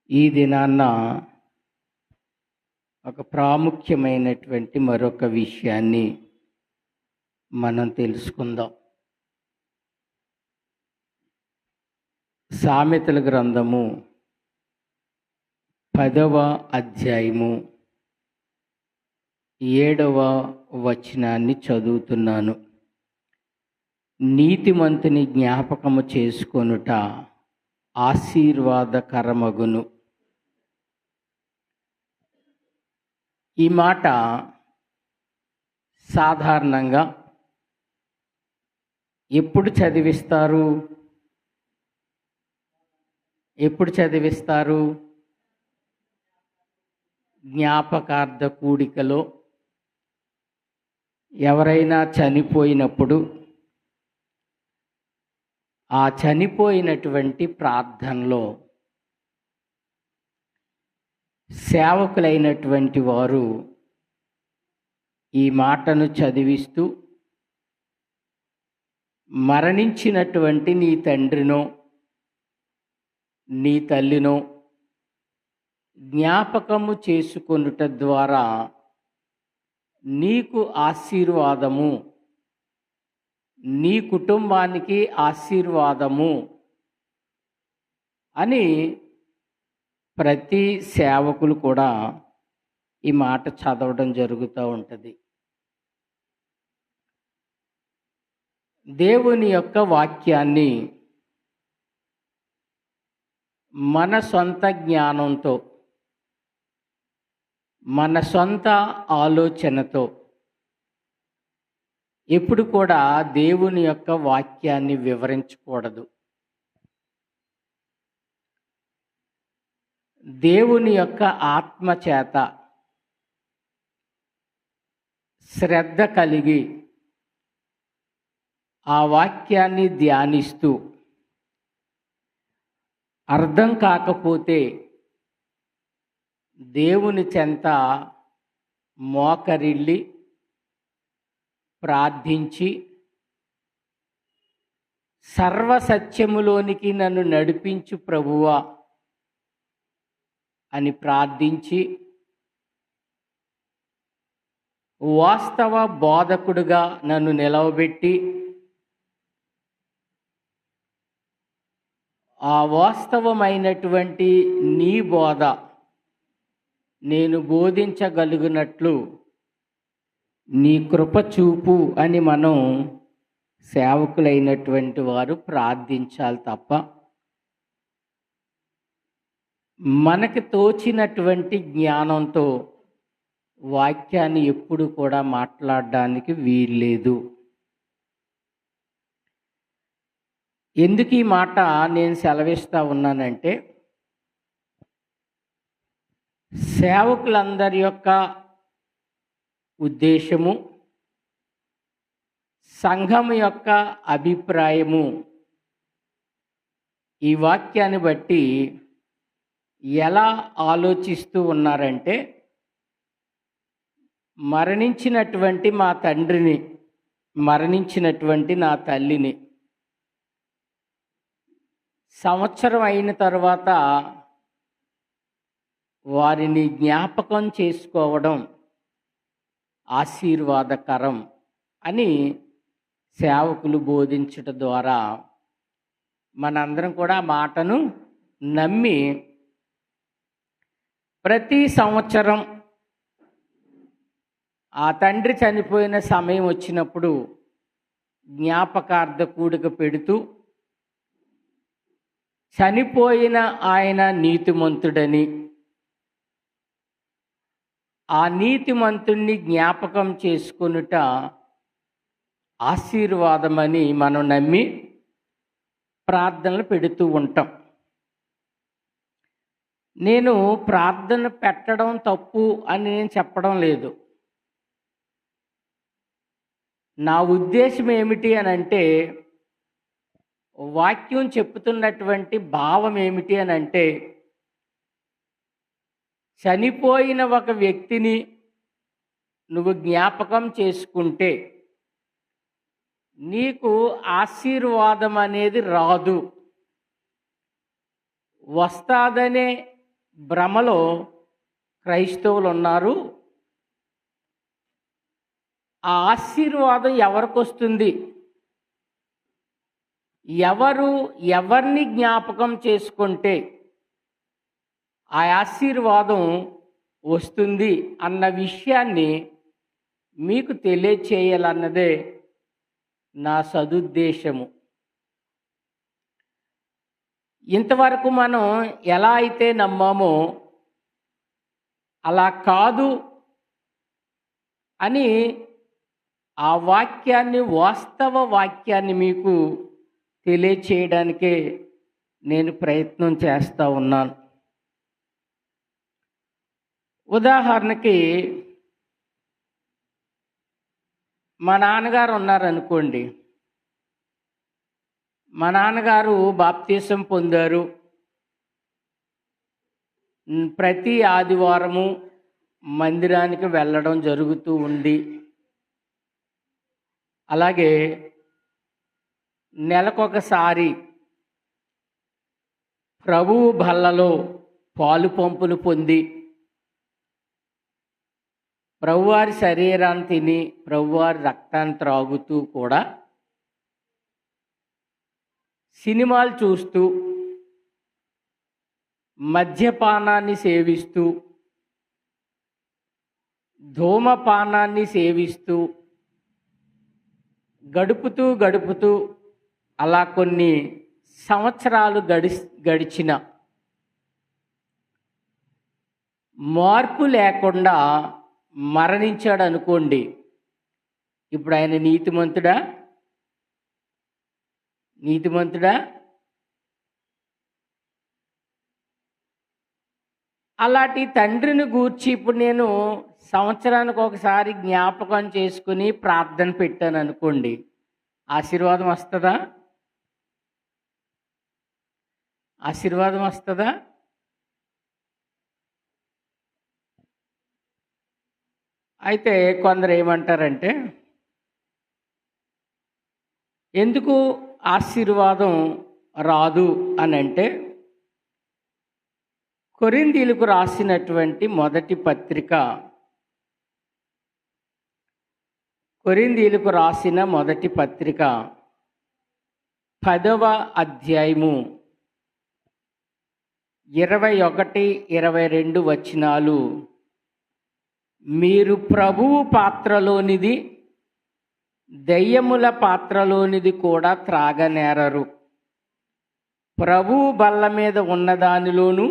ఈ దినాన్న ఒక ప్రాముఖ్యమైనటువంటి మరొక విషయాన్ని మనం తెలుసుకుందాం. సామెతల గ్రంథము 10వ అధ్యాయము 7వ వచనాన్ని చదువుతున్నాను. నీతిమంతుని జ్ఞాపకము చేసుకొనుట ఆశీర్వాదకరమగును. ఈ మాట సాధారణంగా ఎప్పుడు చదివిస్తారు? జ్ఞాపకార్థ కూడికలో ఎవరైనా చనిపోయినప్పుడు ఆ చనిపోయినటువంటి ప్రార్థనలో సేవకులైనటువంటి వారు ఈ మాటను చదివిస్తూ, మరణించినటువంటి నీ తండ్రినో నీ తల్లినో జ్ఞాపకము చేసుకొనుట ద్వారా నీకు ఆశీర్వాదము, నీ కుటుంబానికి ఆశీర్వాదము అని ప్రతి సేవకులు కూడా ఈ మాట చదవడం జరుగుతూ ఉంటుంది. దేవుని యొక్క వాక్యాన్ని మన సొంత జ్ఞానంతో, మన సొంత ఆలోచనతో ఎప్పుడు కూడా దేవుని యొక్క వాక్యాన్ని వివరించకూడదు. దేవుని యొక్క ఆత్మ చేత శ్రద్ధ కలిగి ఆ వాక్యాన్ని ధ్యానిస్తూ అర్థం కాకపోతే దేవుని చెంత మోకరిల్లి ప్రార్థించి, సర్వసత్యములోనికి నన్ను నడిపించు ప్రభువా అని ప్రార్థించి, వాస్తవ బోధకుడుగా నన్ను నిలవబెట్టి, ఆ వాస్తవమైనటువంటి నీ బోధ నేను బోధించగలిగినట్లు నీ కృప చూపు అని మనం సేవకులైనటువంటి వారు ప్రార్థించాలి తప్ప, మనకి తోచినటువంటి జ్ఞానంతో వాక్యాన్ని ఎప్పుడు కూడా మాట్లాడడానికి వీల్లేదు. ఎందుకు ఈ మాట నేను సెలవిస్తూ ఉన్నానంటే, సేవకులందరి యొక్క ఉద్దేశము, సంఘం యొక్క అభిప్రాయము ఈ వాక్యాన్ని బట్టి ఎలా ఆలోచిస్తూ ఉన్నారంటే, మరణించినటువంటి మా తండ్రిని, మరణించినటువంటి నా తల్లిని సంవత్సరం అయిన తర్వాత వారిని జ్ఞాపకం చేసుకోవడం ఆశీర్వాదకరం అని సేవకులు బోధించటం ద్వారా మనందరం కూడా మాటను నమ్మి ప్రతి సంవత్సరం ఆ తండ్రి చనిపోయిన సమయం వచ్చినప్పుడు జ్ఞాపకార్థ కూడిక పెడుతూ, చనిపోయిన ఆయన నీతిమంతుడని, ఆ నీతిమంతుణ్ణి జ్ఞాపకం చేసుకొనుట ఆశీర్వాదమని మనం నమ్మి ప్రార్థనలు పెడుతూ ఉంటాం. నేను ప్రార్థన పెట్టడం తప్పు అని నేను చెప్పడం లేదు. నా ఉద్దేశం ఏమిటి అని అంటే, వాక్యం చెప్పుతున్నటువంటి భావం ఏమిటి అని అంటే, చనిపోయిన ఒక వ్యక్తిని నువ్వు జ్ఞాపకం చేసుకుంటే నీకు ఆశీర్వాదం అనేది రాదు. వస్తాదనే భ్రమలో క్రైస్తవులు ఉన్నారు. ఆ ఆశీర్వాదం ఎవరికి వస్తుంది, ఎవరిని జ్ఞాపకం చేసుకుంటే ఆ ఆశీర్వాదం వస్తుంది అన్న విషయాన్ని మీకు తెలియచేయాలన్నదే నా సదుద్దేశము. ఇంతవరకు మనం ఎలా అయితే నమ్మామో అలా కాదు అని ఆ వాక్యాన్ని, వాస్తవ వాక్యాన్ని మీకు తెలియచేయడానికే నేను ప్రయత్నం చేస్తూ ఉన్నాను. ఉదాహరణకి మా నాన్నగారు ఉన్నారనుకోండి. మా నాన్నగారు బాప్తీసం పొందారు. ప్రతి ఆదివారము మందిరానికి వెళ్ళడం జరుగుతూ ఉంది. అలాగే నెలకొకసారి ప్రభువు బల్లలో పాలు పంపులు పొంది ప్రభువారి శరీరాన్ని తిని ప్రభువారి రక్తాన్ని త్రాగుతూ కూడా సినిమాలు చూస్తూ మద్యపానాన్ని సేవిస్తూ ధూమపానాన్ని సేవిస్తూ గడుపుతూ అలా కొన్ని సంవత్సరాలు గడిచిన మార్పు లేకుండా మరణించాడు అనుకోండి. ఇప్పుడు ఆయన నీతిమంతుడా? అలాంటి తండ్రిని గూర్చి ఇప్పుడు నేను సంవత్సరానికి ఒకసారి జ్ఞాపకం చేసుకుని ప్రార్థన పెట్టాను అనుకోండి, ఆశీర్వాదం వస్తుందా? అయితే కొందరు ఏమంటారంటే, ఎందుకు ఆశీర్వాదం రాదు అని అంటే, కొరింథీయులకు రాసినటువంటి మొదటి పత్రిక, కొరింథీయులకు రాసిన మొదటి పత్రిక 10వ అధ్యాయము 21-22 వచనాలు, మీరు ప్రభువు పాత్రలోనిది దెయ్యముల పాత్రలోనిది కూడా త్రాగనేరరు. ప్రభువు బల్ల మీద ఉన్నదానిలోను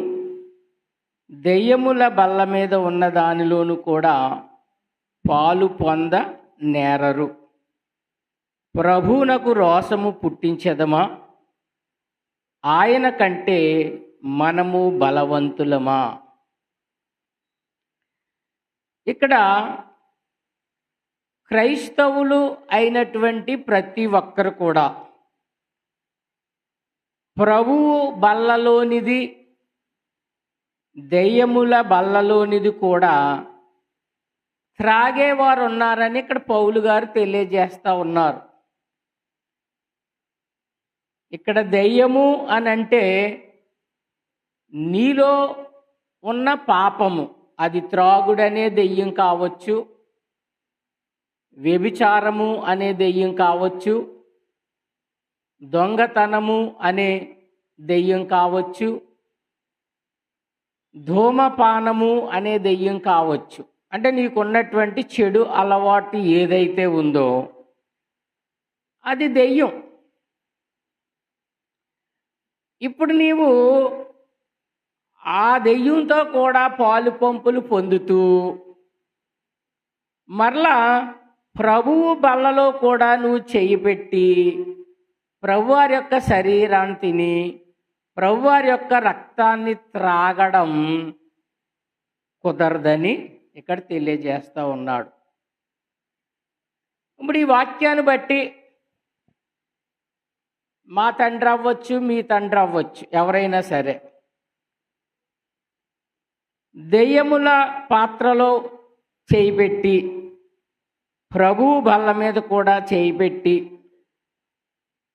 దెయ్యముల బల్ల మీద ఉన్నదానిలోను కూడా పాలు పొంద నేరరు. ప్రభువునకు రోషము పుట్టించెదమా? ఆయన కంటే మనము బలవంతులమా? ఇక్కడ క్రైస్తవులు అయినటువంటి ప్రతి ఒక్కరు కూడా ప్రభువు బల్లలోనిది దెయ్యముల బల్లలోనిది కూడా త్రాగేవారు ఉన్నారని ఇక్కడ పౌలు గారు తెలియజేస్తూ ఉన్నారు. ఇక్కడ దెయ్యము అని అంటే నీలో ఉన్న పాపము, అది త్రాగుడనే దెయ్యం కావచ్చు, వ్యభిచారము అనే దెయ్యం కావచ్చు, దొంగతనము అనే దెయ్యం కావచ్చు, ధూమపానము అనే దెయ్యం కావచ్చు. అంటే నీకున్నటువంటి చెడు అలవాటు ఏదైతే ఉందో అది దెయ్యం. ఇప్పుడు నీవు ఆ దెయ్యంతో కూడా పాలు పంపులు పొందుతూ మరలా ప్రభువు బల్లలో కూడా నువ్వు చెయ్యి పెట్టి ప్రభువారి యొక్క శరీరాన్ని తిని ప్రభువారి యొక్క రక్తాన్ని త్రాగడం కుదరదని ఇక్కడ తెలియజేస్తూ ఉన్నాడు. ఇప్పుడు ఈ వాక్యాన్ని బట్టి మా తండ్రి అవ్వచ్చు, మీ తండ్రి అవ్వచ్చు, ఎవరైనా సరే దెయ్యముల పాత్రలో చేయి పెట్టి ప్రభువు బల్ల మీద కూడా చేయి పెట్టి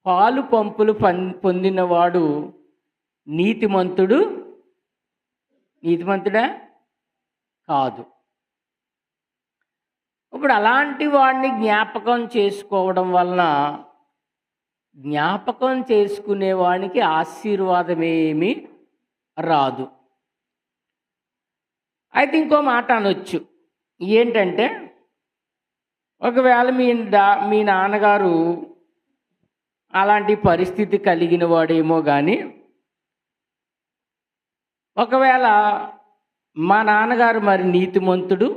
పాలు పంపులు పొందినవాడు నీతిమంతుడు నీతిమంతుడా? కాదు. ఇప్పుడు అలాంటి వాడిని జ్ఞాపకం చేసుకోవడం వలన జ్ఞాపకం చేసుకునేవాడికి ఆశీర్వాదమేమీ రాదు. అయితే ఇంకో మాట అనొచ్చు. ఏంటంటే, ఒకవేళ మీ నాన్నగారు అలాంటి పరిస్థితి కలిగిన వాడేమో కానీ, ఒకవేళ మా నాన్నగారు మరి నీతిమంతుడు,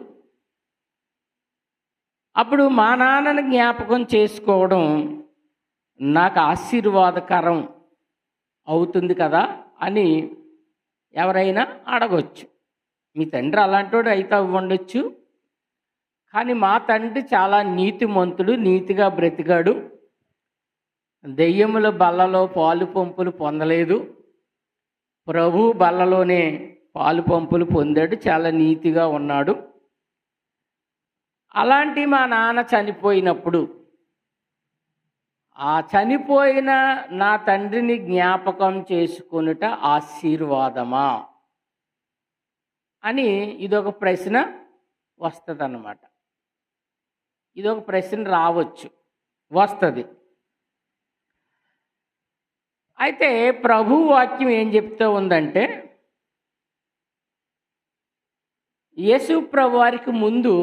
అప్పుడు మా నాన్నని జ్ఞాపకం చేసుకోవడం నాకు ఆశీర్వాదకరం అవుతుంది కదా అని ఎవరైనా అడగొచ్చు. మీ తండ్రి అలాంటోడు అయితే ఉండొచ్చు, కానీ మా తండ్రి చాలా నీతిమంతుడు, నీతిగా బ్రతికాడు, దెయ్యముల బల్లలో పాలు పంపులు పొందలేదు, ప్రభు బల్లలోనే పాలు పంపులు పొందాడు, చాలా నీతిగా ఉన్నాడు. అలాంటి మా నాన్న చనిపోయినప్పుడు ఆ చనిపోయిన నా తండ్రిని జ్ఞాపకం చేసుకొనుట ఆశీర్వాదమా అని ఇదొక ప్రశ్న వస్తుంది అన్నమాట. ఇదొక ప్రశ్న రావచ్చు, వస్తుంది. అయితే ప్రభు వాక్యం ఏం చెప్తూ ఉందంటే, యేసు ప్రభు వారికి ముందు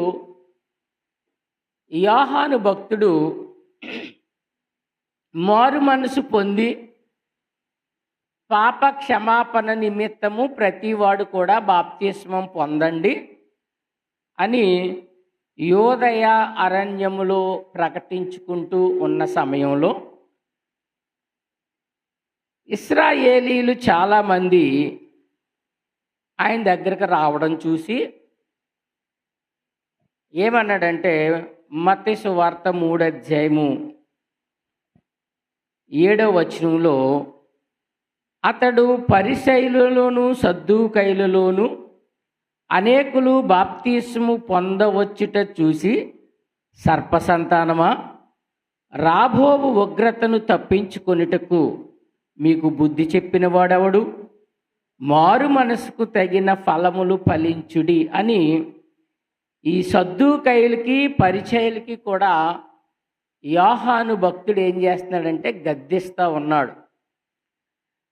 యోహాను భక్తుడు మారు మనసు పొంది పాప క్షమాపణ నిమిత్తము ప్రతివాడు కూడా బాప్తిస్మం పొందండి అని యోదయ అరణ్యములో ప్రకటించుకుంటూ ఉన్న సమయంలో ఇశ్రాయేలీలు చాలామంది ఆయన దగ్గరకు రావడం చూసి ఏమన్నాడంటే, మత్తయి సువార్త 3:7 అతడు పరిసయ్యులలోను సద్దూకైలలోను అనేకులు బాప్తిస్ము పొందవచ్చుట చూసి, సర్పసంతానమా, రాబోవు ఉగ్రతను తప్పించుకొనుటకు మీకు బుద్ధి చెప్పిన వాడెవడు? మారు మనసుకు తగిన ఫలములు ఫలించుడి అని ఈ సద్దూకైలకి పరిచయులకి కూడా యోహాను భక్తుడు ఏం చేస్తున్నాడంటే గద్దిస్తూ ఉన్నాడు.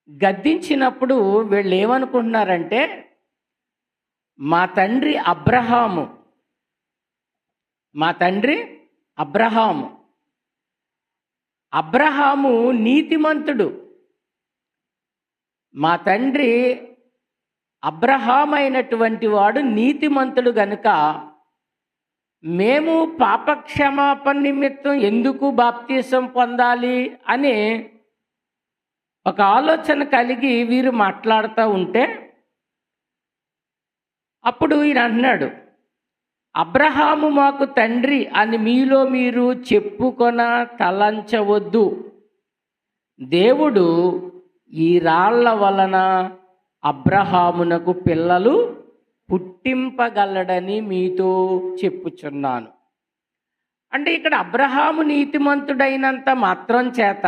గద్దించినప్పుడు వీళ్ళు ఏమనుకుంటున్నారంటే, మా తండ్రి అబ్రహాము నీతిమంతుడు, మా తండ్రి అబ్రహాం అయినటువంటి వాడు నీతిమంతుడు గనుక మేము పాపక్షమాపణ నిమిత్తం ఎందుకు బాప్తిసం పొందాలి అని ఒక ఆలోచన కలిగి వీరు మాట్లాడుతూ ఉంటే, అప్పుడు ఈయన అంటున్నాడు, అబ్రహాము మాకు తండ్రి అని మీలో మీరు చెప్పుకొన తలంచవద్దు. దేవుడు ఈ రాళ్ల వలన అబ్రహామునకు పిల్లలు పుట్టింపగలడని మీతో చెప్పుచున్నాను. అంటే ఇక్కడ అబ్రహాము నీతిమంతుడైనంత మాత్రం చేత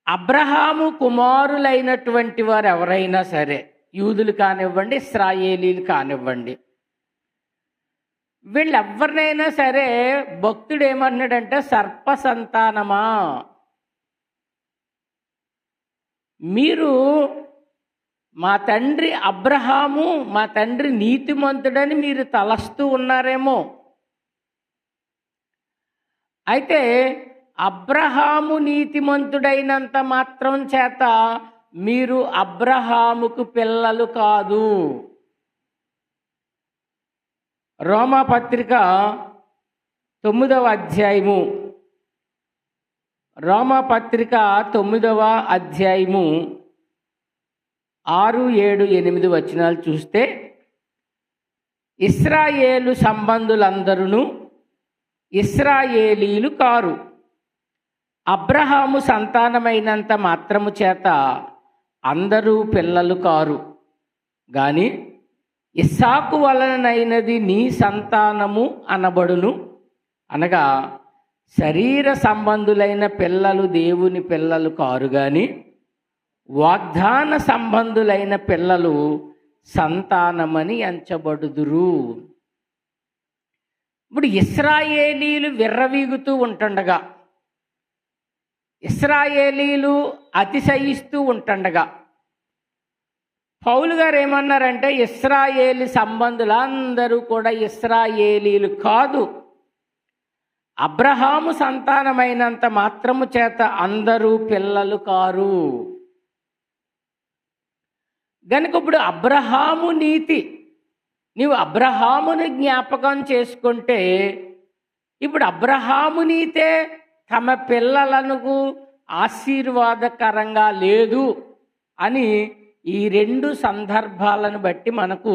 అబ్రహాము కుమారులైనటువంటి వారు ఎవరైనా సరే, యూదులు కానివ్వండి, ఇశ్రాయేలీలు కానివ్వండి, వీళ్ళెవరినైనా సరే భక్తుడు ఏమన్నాడంటే, సర్పసంతానమా, మీరు మా తండ్రి అబ్రహాము, మా తండ్రి నీతిమంతుడని మీరు తలస్తూ ఉన్నారేమో. అయితే అబ్రహాము నీతిమంతుడైనంత మాత్రం చేత మీరు అబ్రహాముకు పిల్లలు కాదు. రోమాపత్రిక 9వ అధ్యాయము 6, 7, 8 వచనాలు చూస్తే, ఇశ్రాయేలు సంబంధులందరూ ఇశ్రాయేలీలు కారు, అబ్రహాము సంతానమైనంత మాత్రము చేత అందరూ పిల్లలు కారు, గాని ఇస్సాకు వలనైనది నీ సంతానము అనబడును. అనగా శరీర సంబంధులైన పిల్లలు దేవుని పిల్లలు కారు గాని వాగ్దాన సంబంధులైన పిల్లలు సంతానమని ఎంచబడుదురు. ఇప్పుడు ఇశ్రాయేలీలు విర్రవీగుతూ ఉంటుండగా, ఇశ్రాయేలీలు అతిశయిస్తూ ఉంటుండగా పౌలు గారు ఏమన్నారంటే, ఇశ్రాయేలీ సంబంధులందరూ కూడా ఇశ్రాయేలీలు కాదు, అబ్రహాము సంతానమైనంత మాత్రము చేత అందరూ పిల్లలు కారు. గనుక ఇప్పుడు అబ్రహాము నీతి, నీవు అబ్రహాముని జ్ఞాపకం చేసుకుంటే ఇప్పుడు అబ్రహాము నీతే తమ పిల్లలకు ఆశీర్వాదకరంగా లేదు అని ఈ రెండు సందర్భాలను బట్టి మనకు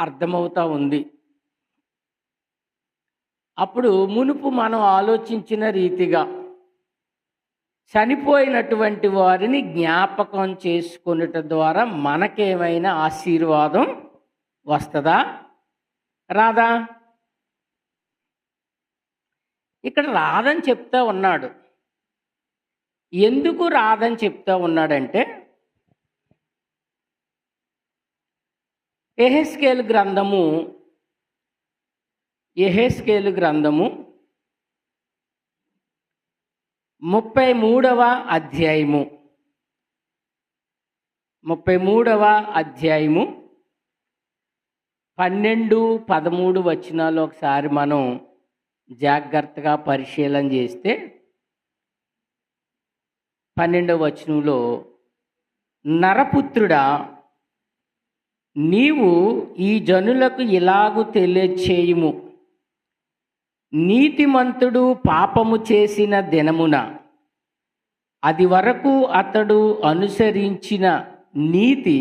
అర్థమవుతా ఉంది. అప్పుడు మునుపు మనం ఆలోచించిన రీతిగా చనిపోయినటువంటి వారిని జ్ఞాపకం చేసుకొనుట ద్వారా మనకేమైనా ఆశీర్వాదం వస్తుందా, రాదా? ఇక్కడ రాదని చెప్తా ఉన్నాడు. ఎందుకు రాదని చెప్తా ఉన్నాడంటే, యెహెజ్కేలు గ్రంథము 33వ అధ్యాయము 12-13 వచనాలు ఒకసారి మనం జాగ్రత్తగా పరిశీలన చేస్తే 12వ వచనంలో, నరపుత్రుడా, నీవు ఈ జనులకు ఇలాగు తెలియచేయుము, నీతిమంతుడు పాపము చేసిన దినమున అది వరకు అతడు అనుసరించిన నీతి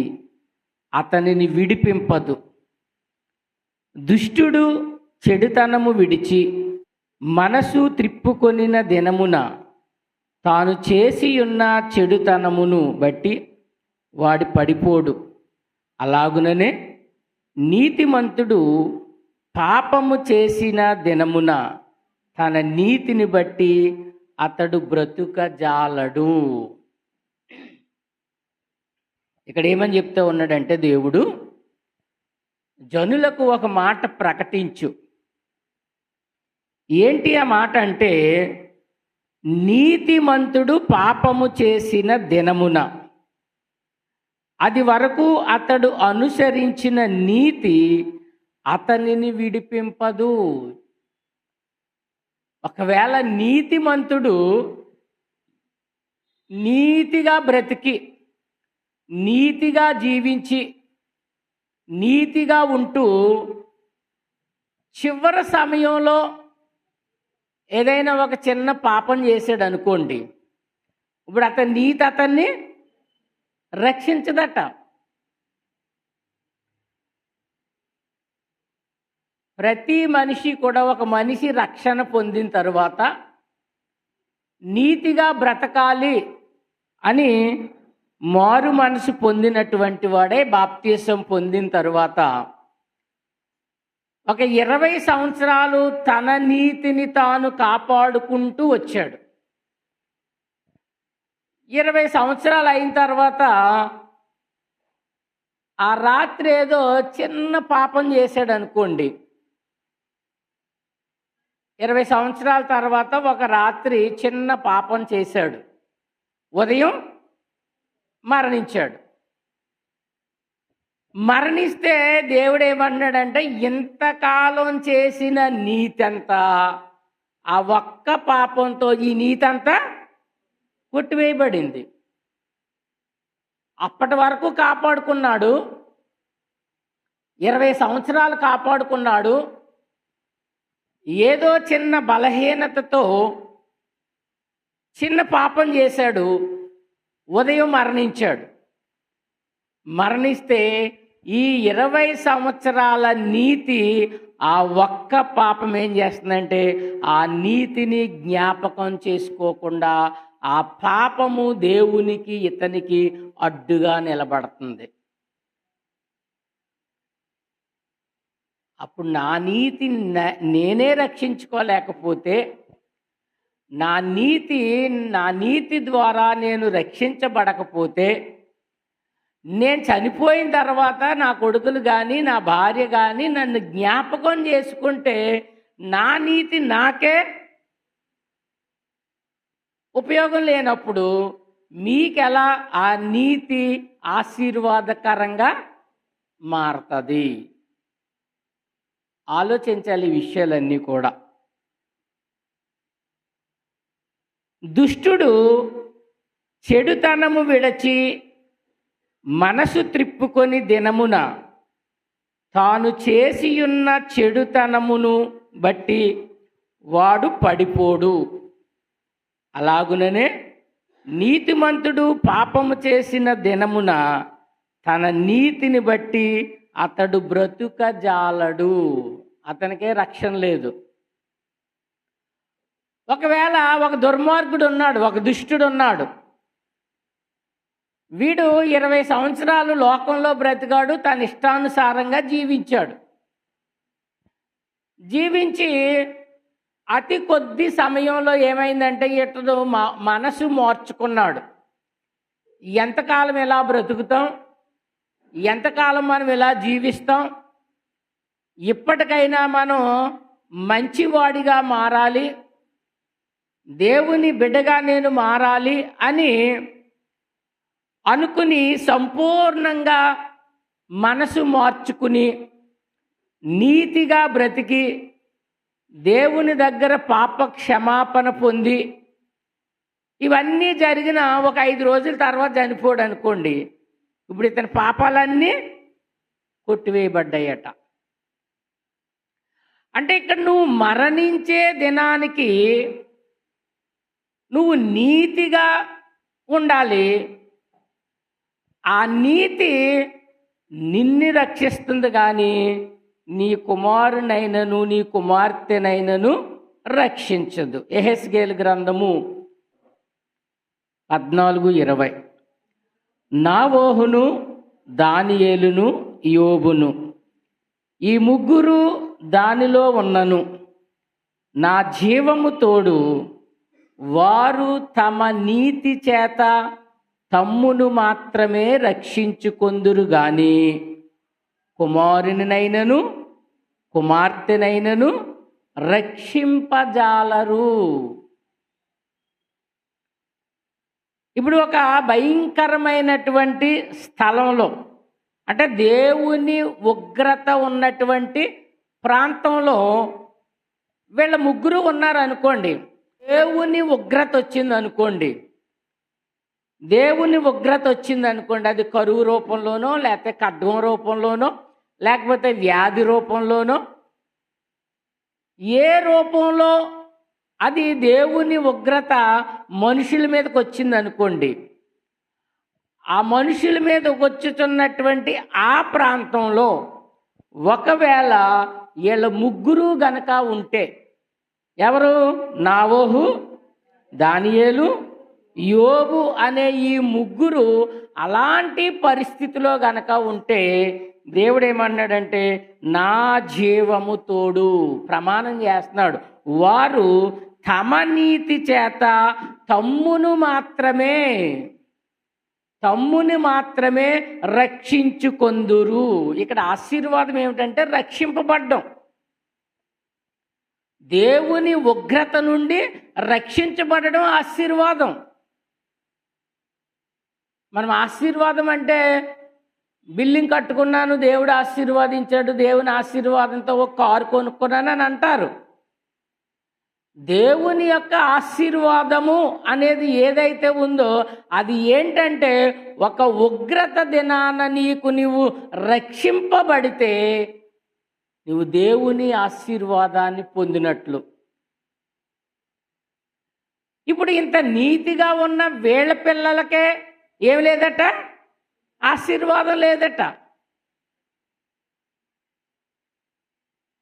అతనిని విడిపింపదు. దుష్టుడు చెడుతనము విడిచి మనసు త్రిప్పుకొనిన దినమున తాను చేసి ఉన్న చెడుతనమును బట్టి వాడి పడిపోడు. అలాగుననే నీతిమంతుడు పాపము చేసిన దినమున తన నీతిని బట్టి అతడు బ్రతుకజాలడు. ఇక్కడ ఏమని చెప్తా ఉన్నాడంటే, దేవుడు జనులకు ఒక మాట ప్రకటించు. ఏంటి ఆ మాట అంటే, నీతిమంతుడు పాపము చేసిన దినమున అది వరకు అతడు అనుసరించిన నీతి అతనిని విడిపింపదు. ఒకవేళ నీతిమంతుడు నీతిగా బ్రతికి, నీతిగా జీవించి, నీతిగా ఉంటూ చివరి సమయంలో ఏదైనా ఒక చిన్న పాపం చేశాడు అనుకోండి, ఇప్పుడు అతని నీతి అతన్ని రక్షించదట. ప్రతి మనిషి కూడా, ఒక మనిషి రక్షణ పొందిన తర్వాత నీతిగా బ్రతకాలి అని మారు మనసు పొందినటువంటి వాడే బాప్తిసం పొందిన తర్వాత ఒక 20 సంవత్సరాలు తన నీతిని తాను కాపాడుకుంటూ వచ్చాడు. 20 సంవత్సరాలు అయిన తర్వాత ఆ రాత్రి ఏదో చిన్న పాపం చేశాడు అనుకోండి. 20 సంవత్సరాల తర్వాత ఒక రాత్రి చిన్న పాపం చేశాడు, ఉదయం మరణించాడు. మరణిస్తే దేవుడు ఏమన్నాడంటే, ఇంతకాలం చేసిన నీతంతా ఆ ఒక్క పాపంతో ఈ నీతంతా కొట్టివేయబడింది. అప్పటి వరకు కాపాడుకున్నాడు, 20 సంవత్సరాలు కాపాడుకున్నాడు. ఏదో చిన్న బలహీనతతో చిన్న పాపం చేశాడు, ఉదయం మరణించాడు. మరణిస్తే ఈ 20 సంవత్సరాల నీతి ఆ ఒక్క పాపం ఏం చేస్తుందంటే, ఆ నీతిని జ్ఞాపకం చేసుకోకుండా ఆ పాపము దేవునికి ఇతనికి అడ్డుగా నిలబడుతుంది. అప్పుడు నా నీతి నేనే రక్షించుకోలేకపోతే, నా నీతి ద్వారా నేను రక్షించబడకపోతే నేను చనిపోయిన తర్వాత నా కొడుకులు కానీ నా భార్య కానీ నన్ను జ్ఞాపకం చేసుకుంటే నా నీతి నాకే ఉపయోగం లేనప్పుడు మీకెలా ఆ నీతి ఆశీర్వాదకరంగా మారుతుంది? ఆలోచించాలి ఈ విషయాలన్నీ కూడా. దుష్టుడు చెడుతనము విడచి మనసు త్రిప్పుకొని దినమున తాను చేసియున్న చెడుతనమును బట్టి వాడు పడిపోడు. అలాగుననే నీతిమంతుడు పాపము చేసిన దినమున తన నీతిని బట్టి అతడు బ్రతుకజాలడు. అతనికే రక్షణ లేదు. ఒకవేళ ఒక దుర్మార్గుడు ఉన్నాడు, ఒక దుష్టుడు ఉన్నాడు. వీడు 20 సంవత్సరాలు లోకంలో బ్రతికాడు, తన ఇష్టానుసారంగా జీవించాడు. జీవించి అతి కొద్ది సమయంలో ఏమైందంటే ఇతడు మనసు మార్చుకున్నాడు. ఎంతకాలం ఇలా బ్రతుకుతాం, ఎంతకాలం మనం ఇలా జీవిస్తాం, ఇప్పటికైనా మనం మంచివాడిగా మారాలి, దేవుని బిడ్డగా నేను మారాలి అని అనుకుని సంపూర్ణంగా మనసు మార్చుకుని నీతిగా బ్రతికి దేవుని దగ్గర పాప క్షమాపణ పొంది ఇవన్నీ జరిగిన ఒక 5 రోజుల తర్వాత చనిపోడు అనుకోండి. ఇప్పుడు ఇతని పాపాలన్నీ కొట్టివేయబడ్డాయట. అంటే ఇక్కడ నువ్వు మరణించే దినానికి నువ్వు నీతిగా ఉండాలి. ఆ నీతి నిన్ను రక్షిస్తుంది, కానీ నీ కుమారునైనను నీ కుమార్తెనైనను రక్షించదు. యెహెజ్కేలు గ్రంథము 14:20. నోవహును, దానియేలును, యోబును ఈ ముగ్గురు దానిలో ఉన్నను నా జీవము తోడు వారు తమ నీతి చేత తమ్మును మాత్రమే రక్షించుకొందురు గాని కుమారునినైనను కుమార్తెనైనను రక్షింపజాలరు. ఇప్పుడు ఒక భయంకరమైనటువంటి స్థలంలో, అంటే దేవుని ఉగ్రత ఉన్నటువంటి ప్రాంతంలో వీళ్ళ ముగ్గురు ఉన్నారనుకోండి. దేవుని ఉగ్రత వచ్చింది అనుకోండి, అది కరువు రూపంలోనో, లేకపోతే ఖడ్గం రూపంలోనో, లేకపోతే వ్యాధి రూపంలోనో, ఏ రూపంలో అది దేవుని ఉగ్రత మనుషుల మీదకి వచ్చింది అనుకోండి. ఆ మనుషుల మీదకి వచ్చుతున్నటువంటి ఆ ప్రాంతంలో ఒకవేళ వీళ్ళ ముగ్గురు గనక ఉంటే, ఎవరు? నోవహు, దానియేలు, యోబు అనే ఈ ముగ్గురు అలాంటి పరిస్థితిలో గనక ఉంటే దేవుడు ఏమన్నాడంటే, నా జీవము తోడు ప్రమాణం చేస్తున్నాడు, వారు తమ నీతి చేత తమ్ముని మాత్రమే రక్షించుకొందురు. ఇక్కడ ఆశీర్వాదం ఏమిటంటే రక్షింపబడ్డం, దేవుని ఉగ్రత నుండి రక్షించబడడం ఆశీర్వాదం. మనం ఆశీర్వాదం అంటే బిల్డింగ్ కట్టుకున్నాను, దేవుడు ఆశీర్వాదించాడు, దేవుని ఆశీర్వాదంతో ఒక కారు కొనుక్కున్నాను అని అంటారు. దేవుని యొక్క ఆశీర్వాదము అనేది ఏదైతే ఉందో అది ఏంటంటే, ఒక ఉగ్రత దినాన నీవు రక్షింపబడితే నువ్వు దేవుని ఆశీర్వాదాన్ని పొందినట్లు. ఇప్పుడు ఇంత నీతిగా ఉన్న వీళ్ళ పిల్లలకే ఏం లేదట, ఆశీర్వాదం లేదట.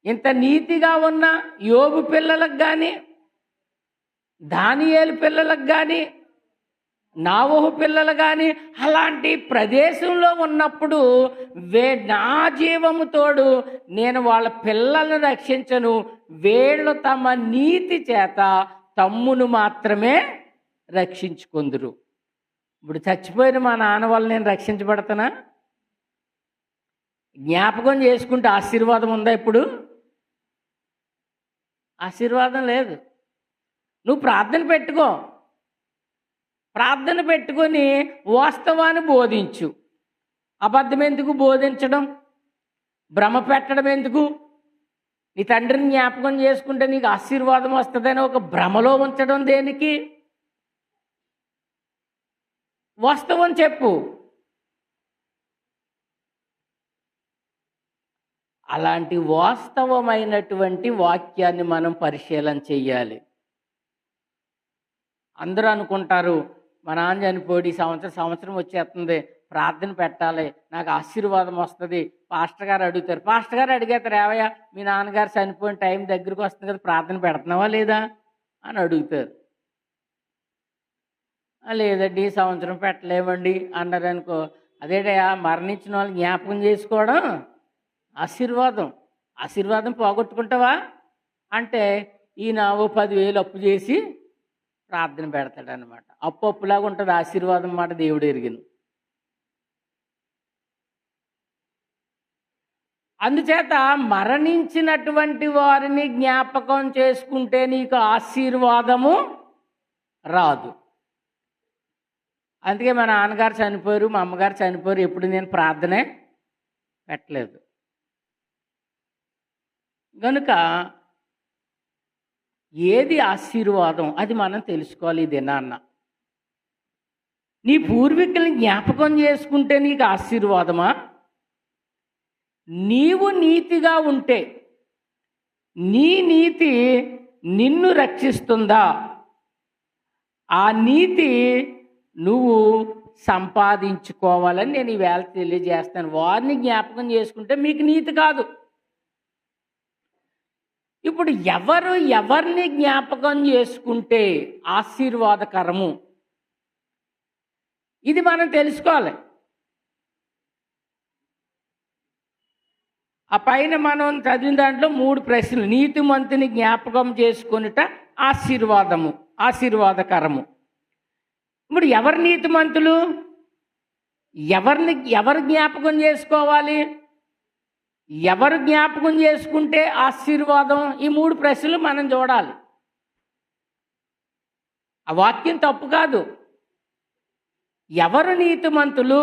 ఇంత నీతిగా ఉన్న యోబు పిల్లలకు కానీ, దానియేలు పిల్లలకు కానీ, నోవహు పిల్లలు కానీ అలాంటి ప్రదేశంలో ఉన్నప్పుడు నా జీవము తోడు నేను వాళ్ళ పిల్లలను రక్షించను, వీళ్ళు తమ నీతి చేత తమ్మును మాత్రమే రక్షించుకొందురు. ఇప్పుడు చచ్చిపోయిన మా నాన్న వల్ల నేను రక్షించబడతానా? జ్ఞాపకం చేసుకుంటే ఆశీర్వాదం ఉందా? ఇప్పుడు ఆశీర్వాదం లేదు. నువ్వు ప్రార్థన పెట్టుకో, ప్రార్థన పెట్టుకొని వాస్తవాన్ని బోధించు. అబద్ధం ఎందుకు బోధించడం, భ్రమ పెట్టడం ఎందుకు? నీ తండ్రిని జ్ఞాపకం చేసుకుంటే నీకు ఆశీర్వాదం వస్తుందని ఒక భ్రమలో ఉంచడం దేనికి? వాస్తవం చెప్పు. అలాంటి వాస్తవమైనటువంటి వాక్యాన్ని మనం పరిశీలన చెయ్యాలి. అందరూ అనుకుంటారు, మా నాన్న చనిపోయి సంవత్సరం వచ్చేస్తుంది, ప్రార్థన పెట్టాలి, నాకు ఆశీర్వాదం వస్తుంది. పాస్టర్ గారు అడుగుతారు, పాస్టర్ గారు అడిగేస్తారు, ఏవయ్యా మీ నాన్నగారు చనిపోయిన టైం దగ్గరికి వస్తుంది కదా, ప్రార్థన పెడుతున్నావా లేదా అని అడుగుతారు. లేదండి సంవత్సరం పెట్టలేమండి అన్నారు అనుకో, అదేటయా మరణించిన వాళ్ళు జ్ఞాపకం చేసుకోవడం ఆశీర్వాదం పోగొట్టుకుంటావా అంటే ఈయన ఓ 10,000 అప్పు చేసి ప్రార్థన పెడతాడనమాట. అప్పులాగా ఉంటుంది ఆశీర్వాదం మాట దేవుడు ఎరిగిను. అందుచేత మరణించినటువంటి వారిని జ్ఞాపకం చేసుకుంటే నీకు ఆశీర్వాదము రాదు. అందుకే మా నాన్నగారు చనిపోయారు, మా అమ్మగారు చనిపోయారు, ఎప్పుడు నేను ప్రార్థనే పెట్టలేదు. కనుక ఏది ఆశీర్వాదం అది మనం తెలుసుకోవాలి. ఇది నాన్న, నీ పూర్వీకుల్ని జ్ఞాపకం చేసుకుంటే నీకు ఆశీర్వాదమా? నీవు నీతిగా ఉంటే నీ నీతి నిన్ను రక్షిస్తుందా? ఆ నీతి నువ్వు సంపాదించుకోవాలని నేను ఈవేళ తెలియజేస్తాను. వారిని జ్ఞాపకం చేసుకుంటే మీకు నీతి కాదు. ఇప్పుడు ఎవరిని జ్ఞాపకం చేసుకుంటే ఆశీర్వాదకరము, ఇది మనం తెలుసుకోవాలి. ఆ పైన మనం చదివిన దాంట్లో 3 ప్రశ్నలు. నీతిమంతుని జ్ఞాపకం చేసుకొనుట ఆశీర్వాదకరము. ఇప్పుడు ఎవరు నీతిమంతులు, ఎవరు జ్ఞాపకం చేసుకోవాలి, ఎవరు జ్ఞాపకం చేసుకుంటే ఆశీర్వాదం? ఈ 3 ప్రశ్నలు మనం చూడాలి. ఆ వాక్యం తప్పు కాదు. ఎవరు నీతిమంతులు?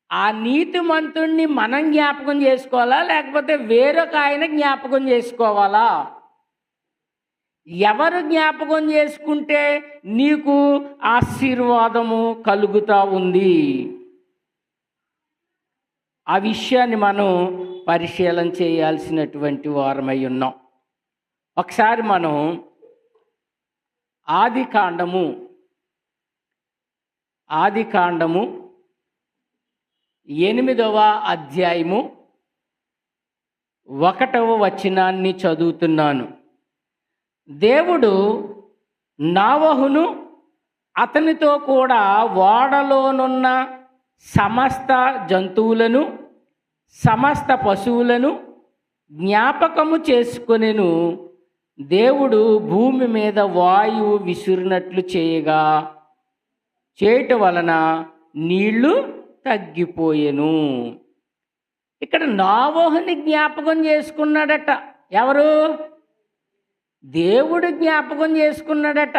ఆ నీతిమంతుణ్ణి మనం జ్ఞాపకం చేసుకోవాలా, లేకపోతే వేరొక ఆయన జ్ఞాపకం చేసుకోవాలా? ఎవరు జ్ఞాపకం చేసుకుంటే నీకు ఆశీర్వాదము కలుగుతూ ఉంది? ఆ విషయాన్ని మనం పరిశీలన చేయాల్సినటువంటి వారమై ఉన్నాం. ఒకసారి మనం ఆదికాండము 8వ అధ్యాయము 1వ వచనాన్ని చదువుతున్నాను. దేవుడు నోవహును అతనితో కూడా ఓడలోనున్న సమస్త జంతువులను సమస్త పశువులను జ్ఞాపకము చేసుకొనెను. దేవుడు భూమి మీద వాయువు విసిరినట్లు చేయటం వలన నీళ్లు తగ్గిపోయెను. ఇక్కడ నోవహుని జ్ఞాపకం చేసుకున్నాడట. ఎవరు? దేవుడు జ్ఞాపకం చేసుకున్నాడట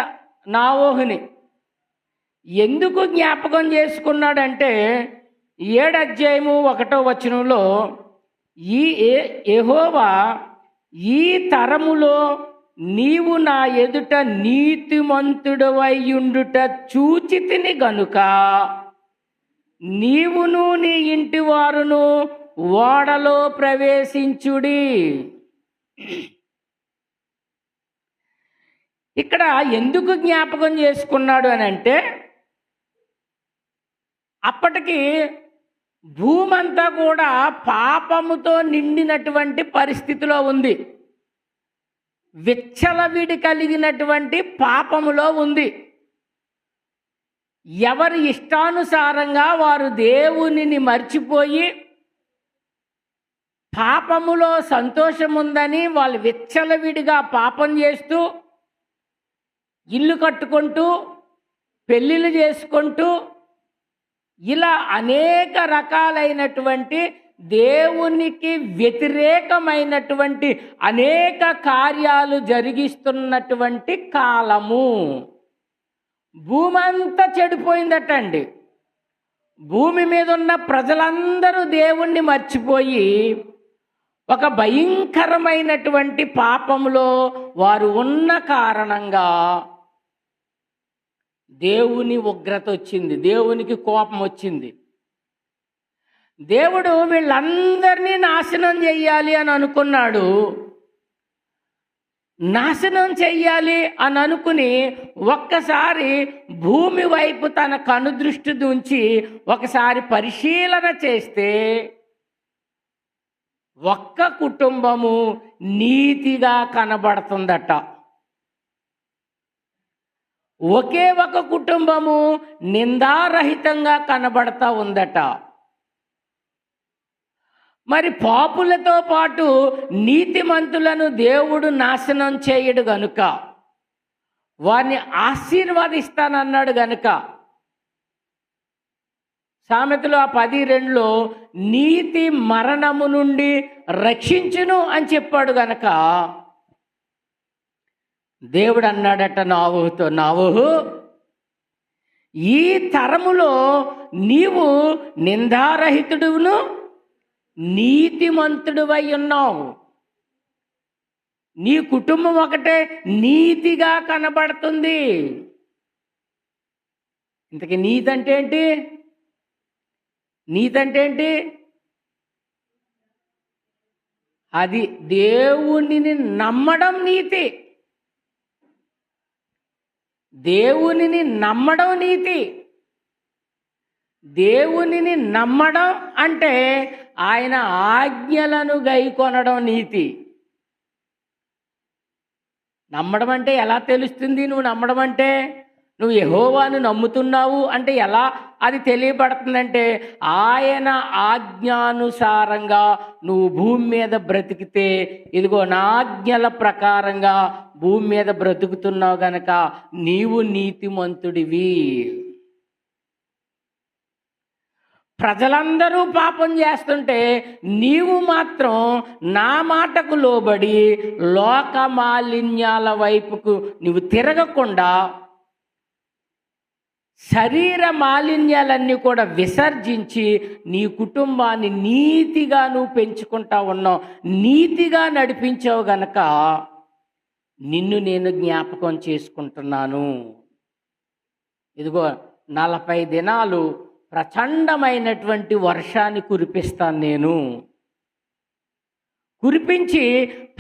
నోవహుని. ఎందుకు జ్ఞాపకం చేసుకున్నాడంటే 7వ అధ్యాయము 1వ వచనంలో యెహోవా ఈ తరములో నీవు నా ఎదుట నీతిమంతుడవైయుండుట చూచితిని గనుక నీవును నీ ఇంటి వారును ఓడలో ప్రవేశించుడి. ఇక్కడ ఎందుకు జ్ఞాపకం చేసుకున్నాడు అని అంటే, అప్పటికి భూమంతా కూడా పాపముతో నిండినటువంటి పరిస్థితిలో ఉంది. విచ్చలవిడి కలిగినటువంటి పాపములో ఉంది. ఎవరి ఇష్టానుసారంగా వారు దేవునిని మర్చిపోయి పాపములో సంతోషముందని వాళ్ళు విచ్చలవిడిగా పాపం చేస్తూ ఇల్లు కట్టుకుంటూ పెళ్ళిళ్ళు చేసుకుంటూ ఇలా అనేక రకాలైనటువంటి దేవునికి వ్యతిరేకమైనటువంటి అనేక కార్యాలు జరిగిస్తున్నటువంటి కాలము. భూమి అంతా చెడిపోయిందటండి. భూమి మీద ఉన్న ప్రజలందరూ దేవుణ్ణి మర్చిపోయి ఒక భయంకరమైనటువంటి పాపంలో వారు ఉన్న కారణంగా దేవుని ఉగ్రత వచ్చింది, దేవునికి కోపం వచ్చింది. దేవుడు వీళ్ళందరినీ నాశనం చెయ్యాలి అని అనుకున్నాడు. నాశనం చెయ్యాలి అని అనుకుని ఒక్కసారి భూమి వైపు తన కనుదృష్టి ఉంచి ఒకసారి పరిశీలన చేస్తే ఒక్క కుటుంబము నీతిగా కనబడుతుందట. ఒకే ఒక కుటుంబము నిందారహితంగా కనబడతా ఉందట. మరి పాపులతో పాటు నీతిమంతులను దేవుడు నాశనం చేయడు గనుక, వారిని ఆశీర్వాదిస్తానన్నాడు గనుక, సామెతలు 10:2లో నీతి మరణము నుండి రక్షించును అని చెప్పాడు గనక దేవుడు అన్నాడట నోవహుతో, నోవహు, ఈ తరములో నీవు నిందారహితుడును నీతిమంతుడివై ఉన్నావు. నీ కుటుంబం ఒకటే నీతిగా కనబడుతుంది. ఇంతకీ నీతి అంటే ఏంటి? నీతి అంటే ఏంటి? అది దేవునిని నమ్మడం నీతి. దేవునిని నమ్మడం నీతి. దేవునిని నమ్మడం అంటే ఆయన ఆజ్ఞలను గైకొనడం నీతి. నమ్మడం అంటే ఎలా తెలుస్తుంది? నువ్వు నమ్మడం అంటే నువ్వు యెహోవాను నమ్ముతున్నావు అంటే ఎలా అది తెలియబడుతుందంటే ఆయన ఆజ్ఞానుసారంగా నువ్వు భూమి మీద బ్రతికితే, ఇదిగో నా ఆజ్ఞల ప్రకారంగా భూమి మీద బ్రతుకుతున్నావు గనక నీవు నీతిమంతుడివి. ప్రజలందరూ పాపం చేస్తుంటే నీవు మాత్రం నా మాటకు లోబడి లోక మాలిన్యాల వైపుకు నువ్వు తిరగకుండా శరీర మాలిన్యాలన్నీ కూడా విసర్జించి నీ కుటుంబాన్ని నీతిగా నువ్వు పెంచుకుంటా ఉన్నావు, నీతిగా నడిపించావు గనక నిన్ను నేను జ్ఞాపకం చేసుకుంటున్నాను. ఇదిగో 40 దినాలు ప్రచండమైనటువంటి వర్షాన్ని కురిపిస్తాను నేను. కురిపించి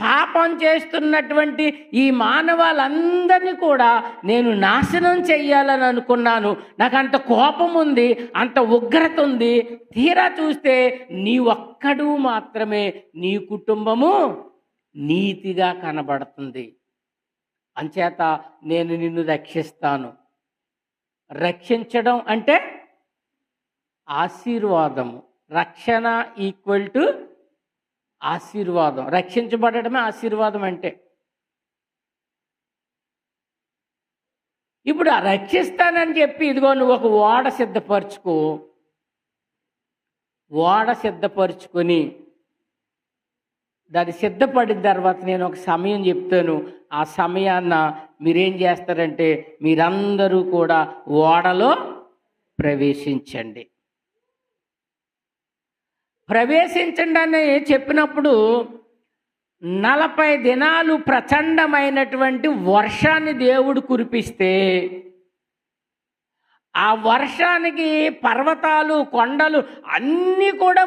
పాపం చేస్తున్నటువంటి ఈ మానవాళ్ళందరినీ కూడా నేను నాశనం చెయ్యాలని అనుకున్నాను. నాకు అంత కోపం ఉంది, అంత ఉగ్రత ఉంది. తీరా చూస్తే నీ ఒక్కడు మాత్రమే, నీ కుటుంబము నీతిగా కనబడుతుంది. అంచేత నేను నిన్ను రక్షిస్తాను. రక్షించడం అంటే ఆశీర్వాదము. రక్షణ ఈక్వల్ టు ఆశీర్వాదం. రక్షించబడటమే ఆశీర్వాదం అంటే. ఇప్పుడు రక్షిస్తానని చెప్పి ఇదిగో నువ్వు ఒక ఓడ సిద్ధపరచుకో. ఓడ సిద్ధపరచుకొని దాన్ని సిద్ధపడిన తర్వాత నేను ఒక సమయం చెప్తాను. ఆ సమయాన్న మీరేం చేస్తారంటే మీరందరూ కూడా ఓడలో ప్రవేశించండి. ప్రవేశించండి అని చెప్పినప్పుడు 40 దినాలు ప్రచండమైనటువంటి వర్షాన్ని దేవుడు కురిపిస్తే ఆ వర్షానికి పర్వతాలు, కొండలు అన్నీ కూడా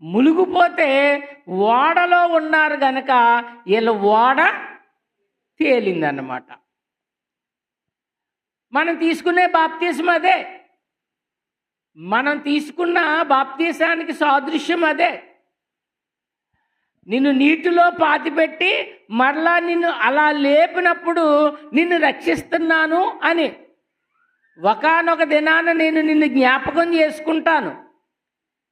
మునిగిపోతే ఓడలో ఉన్నారు గనక వీళ్ళ ఓడ తేలిందన్నమాట. మనం తీసుకునే బాప్తిస్మ అదే. మనం తీసుకున్న బాప్తీసానికి సాదృశ్యం అదే. నిన్ను నీటిలో పాతిపెట్టి మరలా నిన్ను అలా లేపినప్పుడు నిన్ను రక్షిస్తున్నాను అని. ఒకానొక దినాన నేను నిన్ను జ్ఞాపకం చేసుకుంటాను.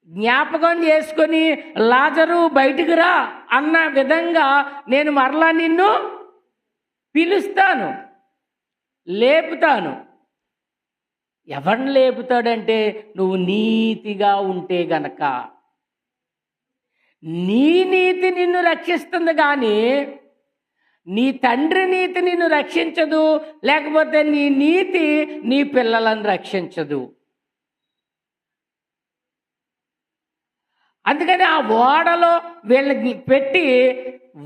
జ్ఞాపకం చేసుకొని లాజరు బయటికి రా అన్న విధంగా నేను మరలా నిన్ను పిలుస్తాను. లేపుతాను. ఎవరిని లేపుతాడంటే నువ్వు నీతిగా ఉంటే గనక. నీ నీతి నిన్ను రక్షిస్తుంది కానీ నీ తండ్రి నీతి నిన్ను రక్షించదు, లేకపోతే నీ నీతి నీ పిల్లలను రక్షించదు. అందుకని ఆ ఓడలో వీళ్ళని పెట్టి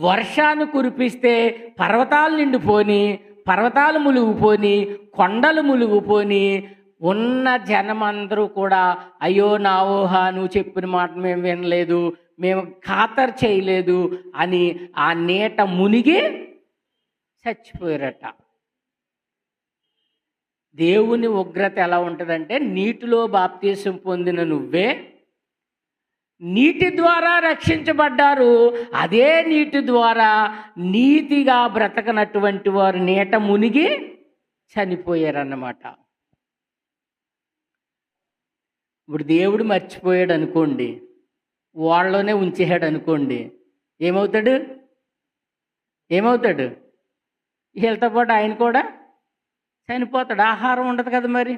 వర్షాన్ని కురిపిస్తే పర్వతాలు నిండిపోని, పర్వతాలు మునిగిపోని, కొండలు మునిగిపోని, ఉన్న జనమందరూ కూడా అయ్యో నావోహా నువ్వు చెప్పిన మాట మేము వినలేదు, మేము ఖాతరు చేయలేదు అని ఆ నీట మునిగి చచ్చిపోయారట. దేవుని ఉగ్రత ఎలా ఉంటుందంటే, నీటిలో బాప్తీసం పొందిన నువ్వే నీటి ద్వారా రక్షించబడ్డారు, అదే నీటి ద్వారా నీతిగా బ్రతకనటువంటి వారు నీట మునిగి చనిపోయారన్నమాట. ఇప్పుడు దేవుడు మర్చిపోయాడు అనుకోండి, వాళ్ళలోనే ఉంచేసాడు అనుకోండి, ఏమవుతాడు? వీళ్ళతో పాటు ఆయన కూడా చనిపోతాడు. ఆహారం ఉండదు కదా మరి.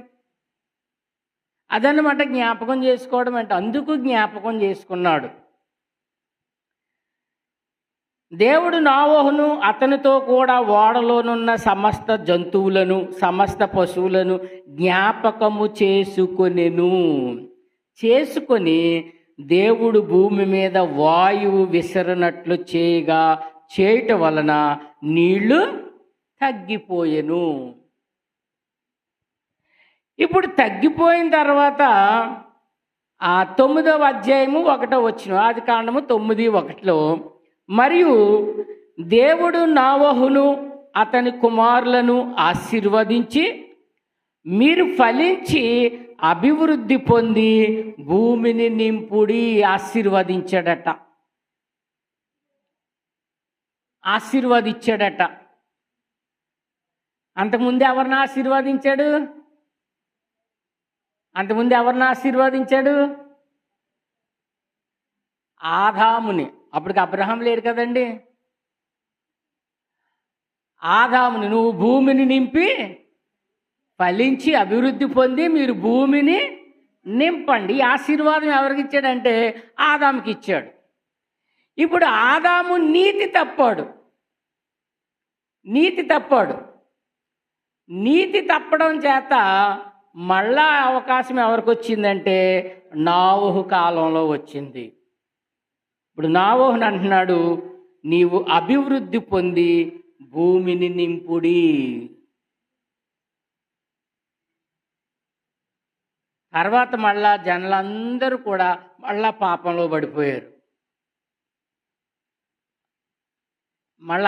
అదన్నమాట జ్ఞాపకం చేసుకోవడం అంటే. అందుకు జ్ఞాపకం చేసుకున్నాడు దేవుడు నోవహును అతనితో కూడా ఓడలోనున్న సమస్త జంతువులను సమస్త పశువులను జ్ఞాపకము చేసుకొని దేవుడు భూమి మీద వాయువు విసరనట్లు చేయటం వలన నీళ్లు తగ్గిపోయెను. ఇప్పుడు తగ్గిపోయిన తర్వాత ఆ 9వ అధ్యాయము 1వ వచనం, ఆదికాండము 9:1, మరియు దేవుడు నోవహును అతని కుమారులను ఆశీర్వదించి మీరు ఫలించి అభివృద్ధి పొంది భూమిని నింపుడి ఆశీర్వదించాడట. అంతకుముందు ఎవరిని ఆశీర్వదించాడు? ఆదాముని. అప్పటికి అబ్రహాం లేడు కదండి. ఆదాముని నువ్వు భూమిని నింపి ఫలించి అభివృద్ధి పొంది మీరు భూమిని నింపండి. ఈ ఆశీర్వాదం ఎవరికి ఇచ్చాడంటే ఆదాముకి ఇచ్చాడు. ఇప్పుడు ఆదాము నీతి తప్పాడు. నీతి తప్పడం చేత మళ్ళా అవకాశం ఎవరికి వచ్చిందంటే నోవహు కాలంలో వచ్చింది. ఇప్పుడు నోవహుని అంటున్నాడు, నీవు అభివృద్ధి పొంది భూమిని నింపుడి. తర్వాత మళ్ళా జనులందరూ కూడా మళ్ళా పాపంలో పడిపోయారు.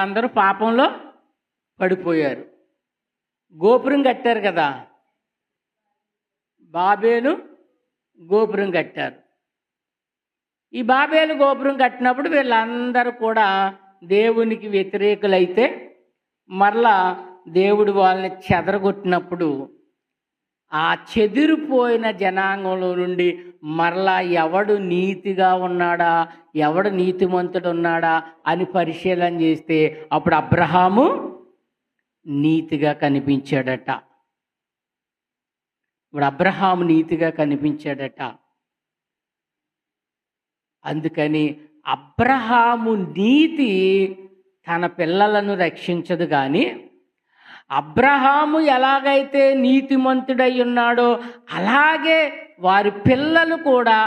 అందరూ పాపంలో పడిపోయారు. గోపురం కట్టారు కదా, బాబేలు గోపురం కట్టారు. ఈ బాబేలు గోపురం కట్టినప్పుడు వీళ్ళందరూ కూడా దేవునికి వ్యతిరేకులైతే మరలా దేవుడు వాళ్ళని చెదరగొట్టినప్పుడు ఆ చెదిరిపోయిన జనాంగంలో నుండి మరలా ఎవడు నీతిగా ఉన్నాడా, ఎవడు నీతిమంతుడు ఉన్నాడా అని పరిశీలన చేస్తే అప్పుడు అబ్రహాము నీతిగా కనిపించాడట. అందుకని అబ్రహాము నీతి తన పిల్లలను రక్షించదు, కానీ అబ్రహాము ఎలాగైతే నీతిమంతుడై ఉన్నాడో అలాగే వారి పిల్లలు కూడా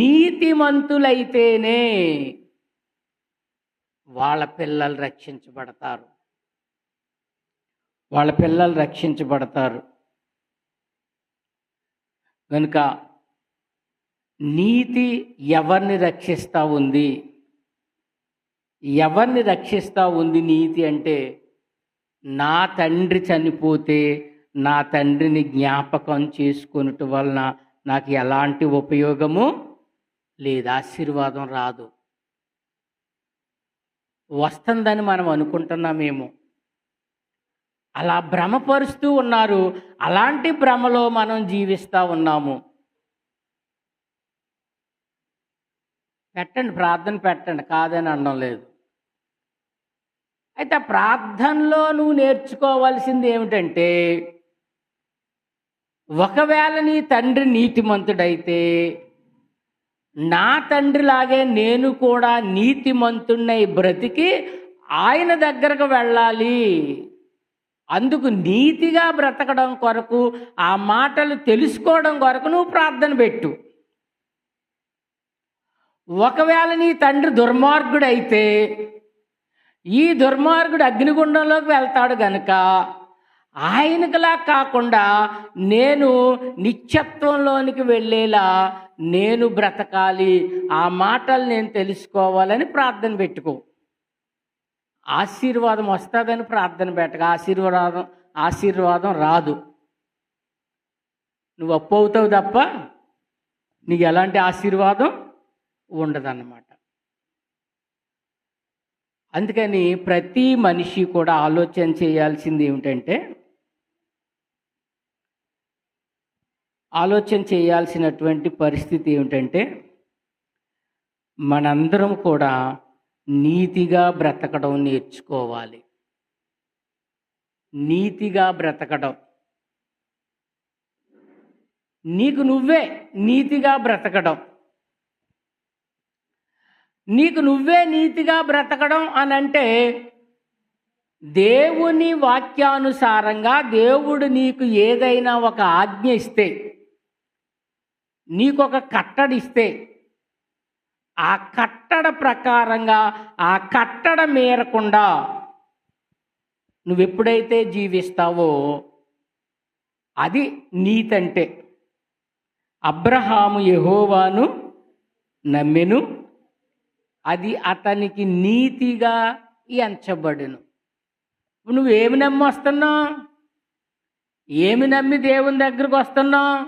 నీతిమంతులైతేనే వాళ్ళ పిల్లలు రక్షించబడతారు. కనుక నీతి ఎవరిని రక్షిస్తూ ఉంది నీతి అంటే, నా తండ్రి చనిపోతే నా తండ్రిని జ్ఞాపకం చేసుకొనుట వలన నాకు ఎలాంటి ఉపయోగము లేదు, ఆశీర్వాదం రాదు. వస్తుందని మనం అనుకుంటున్నామేమో, అలా భ్రమపరుస్తూ ఉన్నారు. అలాంటి భ్రమలో మనం జీవిస్తూ ఉన్నాము. ప్రార్థన పెట్టండి, కాదని అనడం లేదు. అయితే ఆ ప్రార్థనలో నువ్వు నేర్చుకోవాల్సింది ఏమిటంటే, ఒకవేళ నీ తండ్రి నీతిమంతుడైతే నా తండ్రిలాగే నేను కూడా నీతిమంతుడినై బ్రతికి ఆయన దగ్గరకు వెళ్ళాలి. అందుకు నీతిగా బ్రతకడం కొరకు, ఆ మాటలు తెలుసుకోవడం కొరకు నువ్వు ప్రార్థన పెట్టు. ఒకవేళ నీ తండ్రి దుర్మార్గుడైతే ఈ దుర్మార్గుడు అగ్నిగుండంలోకి వెళ్తాడు గనుక ఆయనకులా కాకుండా నేను నిత్యత్వంలోనికి వెళ్ళేలా నేను బ్రతకాలి, ఆ మాటలు నేను తెలుసుకోవాలని ప్రార్థన పెట్టుకో. ఆశీర్వాదం వస్తుందని ప్రార్థన పెట్టక ఆశీర్వాదం రాదు. నువ్వు అప్పు అవుతావు తప్ప నీకు ఎలాంటి ఆశీర్వాదం ఉండదన్నమాట. అందుకని ప్రతి మనిషి కూడా ఆలోచన చేయాల్సింది ఏమిటంటే, ఆలోచన చేయాల్సినటువంటి పరిస్థితి ఏమిటంటే, మనందరం కూడా నీతిగా బ్రతకడం నేర్చుకోవాలి. నీతిగా బ్రతకడం, నీకు నువ్వే నీతిగా బ్రతకడం, నీకు నువ్వే నీతిగా బ్రతకడం అని అంటే, దేవుని వాక్యానుసారంగా దేవుడు నీకు ఏదైనా ఒక ఆజ్ఞ ఇస్తే, నీకొక కట్టడి ఇస్తే, ఆ కట్టడ ప్రకారంగా ఆ కట్టడ మేరకుండా నువ్వెప్పుడైతే జీవిస్తావో అది నీతి. అంటే అబ్రహాము యెహోవాను నమ్మెను, అది అతనికి నీతిగా ఎంచబడును. నువ్వేమి నమ్మి వస్తున్నావు? ఏమి నమ్మి దేవుని దగ్గరకు వస్తున్నావు?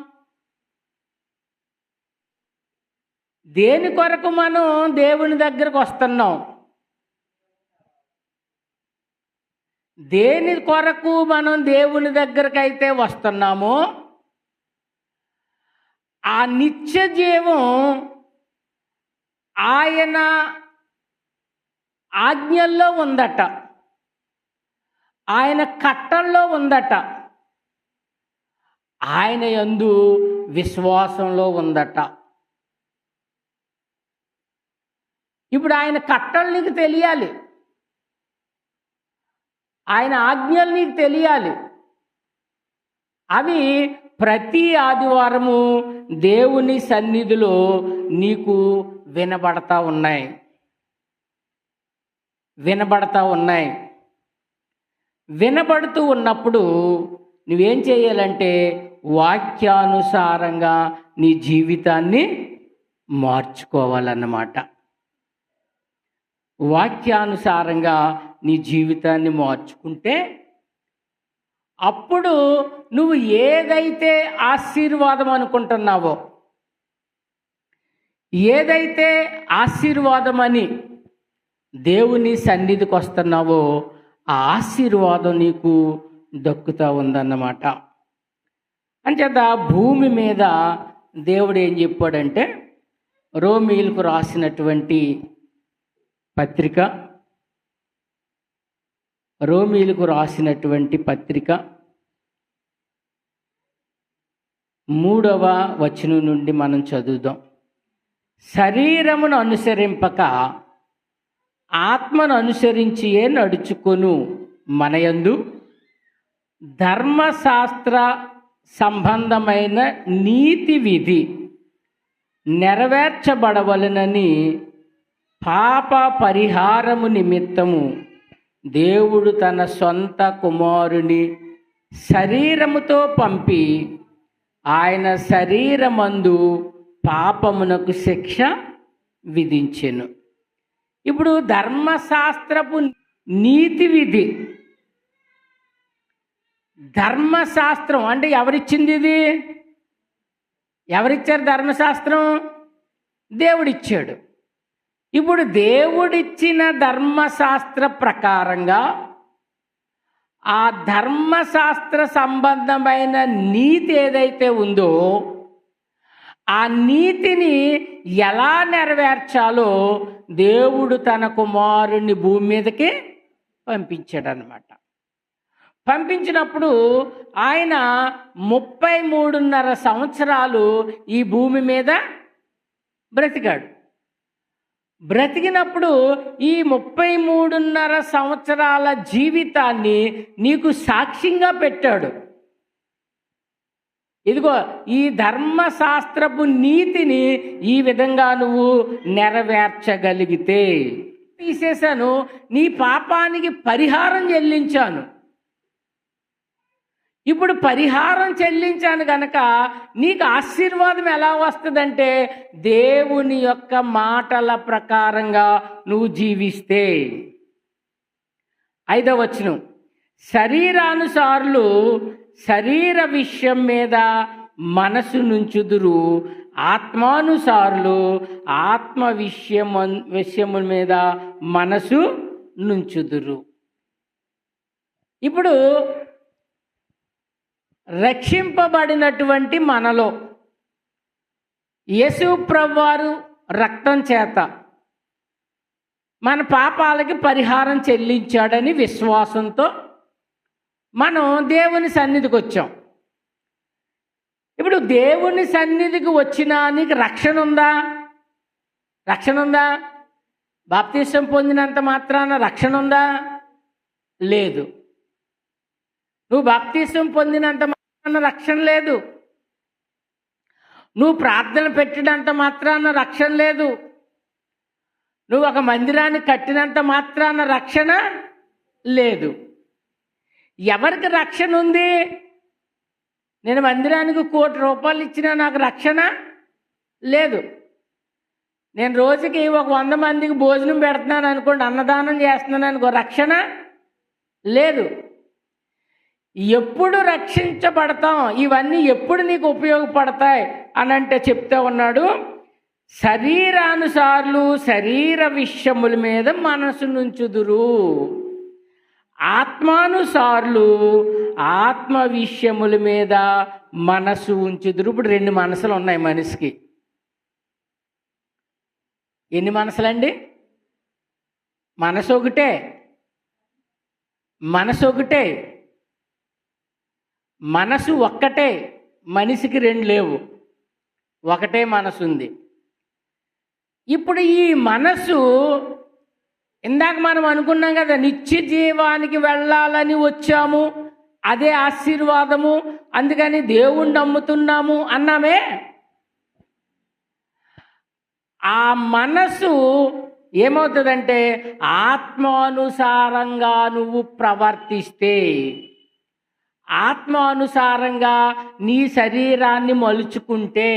దేని కొరకు మనం దేవుని దగ్గరకు వస్తున్నాం? దేని కొరకు మనం దేవుని దగ్గరకు అయితే వస్తున్నామో ఆ నిత్య జీవం ఆయన ఆజ్ఞల్లో ఉందట, ఆయన కట్టల్లో ఉందట, ఆయన యందు విశ్వాసంలో ఉందట. ఇప్పుడు ఆయన కట్టలు నీకు తెలియాలి, ఆయన ఆజ్ఞలు నీకు తెలియాలి. అవి ప్రతి ఆదివారము దేవుని సన్నిధిలో నీకు వినబడతా ఉన్నాయి. వినబడుతూ ఉన్నప్పుడు నువ్వేం చేయాలంటే వాక్యానుసారంగా నీ జీవితాన్ని మార్చుకోవాలన్నమాట. వాక్యానుసారంగా నీ జీవితాన్ని మార్చుకుంటే అప్పుడు నువ్వు ఏదైతే ఆశీర్వాదం అనుకుంటున్నావో, ఏదైతే ఆశీర్వాదం అని దేవుని సన్నిధికి వస్తున్నావో ఆ ఆశీర్వాదం నీకు దక్కుతూ ఉందన్నమాట. అంచేత భూమి మీద దేవుడు ఏం చెప్పాడంటే, రోమీయులకు రాసినటువంటి పత్రిక 3వ వచనం నుండి మనం చదువుదాం. శరీరమును అనుసరింపక ఆత్మను అనుసరించియే నడుచుకొను మనయందు ధర్మశాస్త్ర సంబంధమైన నీతి విధి నెరవేర్చబడవలనని పాప పరిహారము నిమిత్తము దేవుడు తన సొంత కుమారుని శరీరముతో పంపి ఆయన శరీరమందు పాపమునకు శిక్ష విధించెను. ఇప్పుడు ధర్మశాస్త్రపు నీతి విధి, ధర్మశాస్త్రం అంటే ఎవరిచ్చింది? ఇది ఎవరిచ్చారు? ధర్మశాస్త్రం దేవుడిచ్చాడు. ఇప్పుడు దేవుడిచ్చిన ధర్మశాస్త్ర ప్రకారంగా ఆ ధర్మశాస్త్ర సంబంధమైన నీతి ఏదైతే ఉందో ఆ నీతిని ఎలా నెరవేర్చాలో దేవుడు తన కుమారుని భూమి మీదకి పంపించాడనమాట. పంపించినప్పుడు ఆయన 33.5 సంవత్సరాలు ఈ భూమి మీద బ్రతికాడు. బ్రతికినప్పుడు ఈ 33.5 సంవత్సరాల జీవితాన్ని నీకు సాక్ష్యంగా పెట్టాడు. ఇదిగో ఈ ధర్మశాస్త్రపు నీతిని ఈ విధంగా నువ్వు నెరవేర్చగలిగితే తీసేశాను, నీ పాపానికి పరిహారం చెల్లించాను. ఇప్పుడు పరిహారం చెల్లించాను గనక నీకు ఆశీర్వాదం ఎలా వస్తుందంటే దేవుని యొక్క మాటల ప్రకారంగా నువ్వు జీవిస్తే. 5వ వచనం, శరీరానుసారులు శరీర విషయం మీద మనసు నుంచుదురు, ఆత్మానుసారులు ఆత్మ విషయముల మీద మనసు నుంచుదురు. ఇప్పుడు రక్షింపబడినటువంటి మనలో యేసు ప్రభువారు రక్తం చేత మన పాపాలకి పరిహారం చెల్లించాడని విశ్వాసంతో మనం దేవుని సన్నిధికి వచ్చాం. ఇప్పుడు దేవుని సన్నిధికి వచ్చినా నీకు రక్షణ ఉందా? రక్షణ ఉందా? బాప్తిసం పొందినంత మాత్రాన రక్షణ ఉందా? లేదు. నువ్వు బాప్తిసం పొందినంత మాత్రాన రక్షణ లేదు. నువ్వు ప్రార్థన పెట్టినంత మాత్రాన రక్షణ లేదు. నువ్వు ఒక మందిరాన్ని కట్టినంత మాత్రాన రక్షణ లేదు. ఎవరికి రక్షణ ఉంది? నేను మందిరానికి ₹1,00,00,000 ఇచ్చినా నాకు రక్షణ లేదు. నేను రోజుకి 100 మందికి భోజనం పెడుతున్నాను అనుకోండి, అన్నదానం చేస్తున్నాను అనుకో, రక్షణ లేదు. ఎప్పుడు రక్షించబడతాం? ఇవన్నీ ఎప్పుడు నీకు ఉపయోగపడతాయి అని అంటే చెప్తా ఉన్నాడు, శరీరానుసారులు శరీర విషయముల మీద మనసు నుంచుదురు, ఆత్మానుసారులు ఆత్మ విషయముల మీద మనసు ఉంచుదురు. ఇప్పుడు 2 మనసులు ఉన్నాయి మనిషికి. ఎన్ని మనసులండి? మనసు ఒకటే. మనసు ఒకటే. మనసు ఒక్కటే. మనిషికి 2 లేవు, ఒకటే మనసు ఉంది. ఇప్పుడు ఈ మనసు, ఇందాక మనం అనుకున్నాం కదా, నిత్య జీవానికి వెళ్ళాలని వచ్చాము, అదే ఆశీర్వాదము, అందుకని దేవుణ్ణి నమ్ముతున్నాము అన్నామే. ఆ మనసు ఏమవుతుందంటే ఆత్మానుసారంగా నువ్వు ప్రవర్తిస్తే, ఆత్మానుసారంగా నీ శరీరాన్ని మలుచుకుంటే,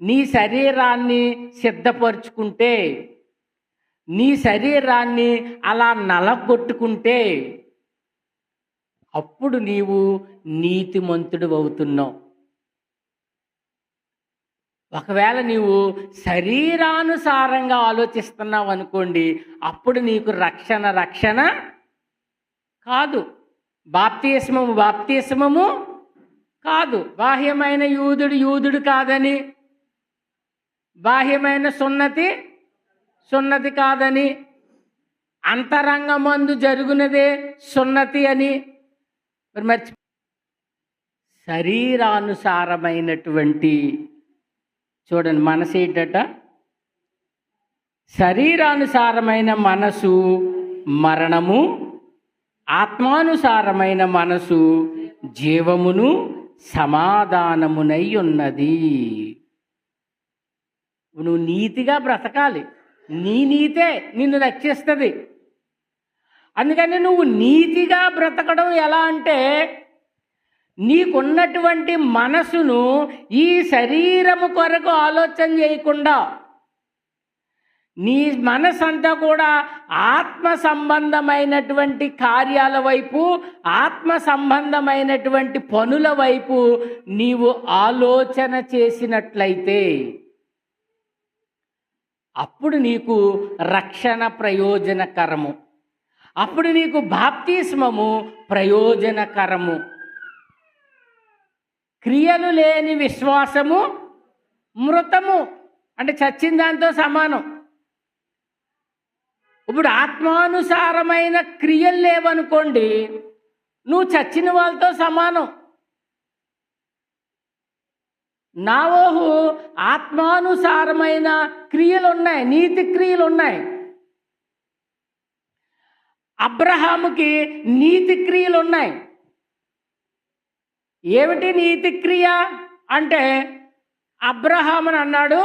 నీ శరీరాన్ని సిద్ధపరుచుకుంటే, నీ శరీరాన్ని అలా నలగొట్టుకుంటే అప్పుడు నీవు నీతిమంతుడు అవుతున్నావు. ఒకవేళ నీవు శరీరానుసారంగా ఆలోచిస్తున్నావు అనుకోండి, అప్పుడు నీకు రక్షణ కాదు. బాప్తిస్మము కాదు. బాహ్యమైన యూదుడు కాదని, బాహ్యమైన సున్నతి కాదని, అంతరంగమందు జరుగునదే సున్నతి అని మర్చి, శరీరానుసారమైనటువంటి, చూడండి మనసు ఏంటట, శరీరానుసారమైన మనసు మరణము, ఆత్మానుసారమైన మనసు జీవమును సమాధానమునై ఉన్నది. నువ్వు నీతిగా బ్రతకాలి. నీ నీతే నిన్ను రక్షిస్తుంది. అందుకని నువ్వు నీతిగా బ్రతకడం ఎలా అంటే, నీకున్నటువంటి మనసును ఈ శరీరము కొరకు ఆలోచన చేయకుండా, నీ మనసు అంతా కూడా ఆత్మ సంబంధమైనటువంటి కార్యాల వైపు, ఆత్మ సంబంధమైనటువంటి పనుల వైపు నీవు ఆలోచన చేసినట్లయితే అప్పుడు నీకు రక్షణ ప్రయోజనకరము. అప్పుడు నీకు బాప్తిస్మము ప్రయోజనకరము. క్రియలు లేని విశ్వాసము మృతము, అంటే చచ్చిన దాంతో సమానం. ఇప్పుడు ఆత్మానుసారమైన క్రియలు లేవనుకోండి, నువ్వు చచ్చిన వాళ్ళతో సమానం. నావోహు ఆత్మానుసారమైన క్రియలు ఉన్నాయి, నీతి క్రియలు ఉన్నాయి. అబ్రహాముకి నీతి క్రియలు ఉన్నాయి. ఏమిటి నీతి క్రియ అంటే, అబ్రహాముని అన్నాడు,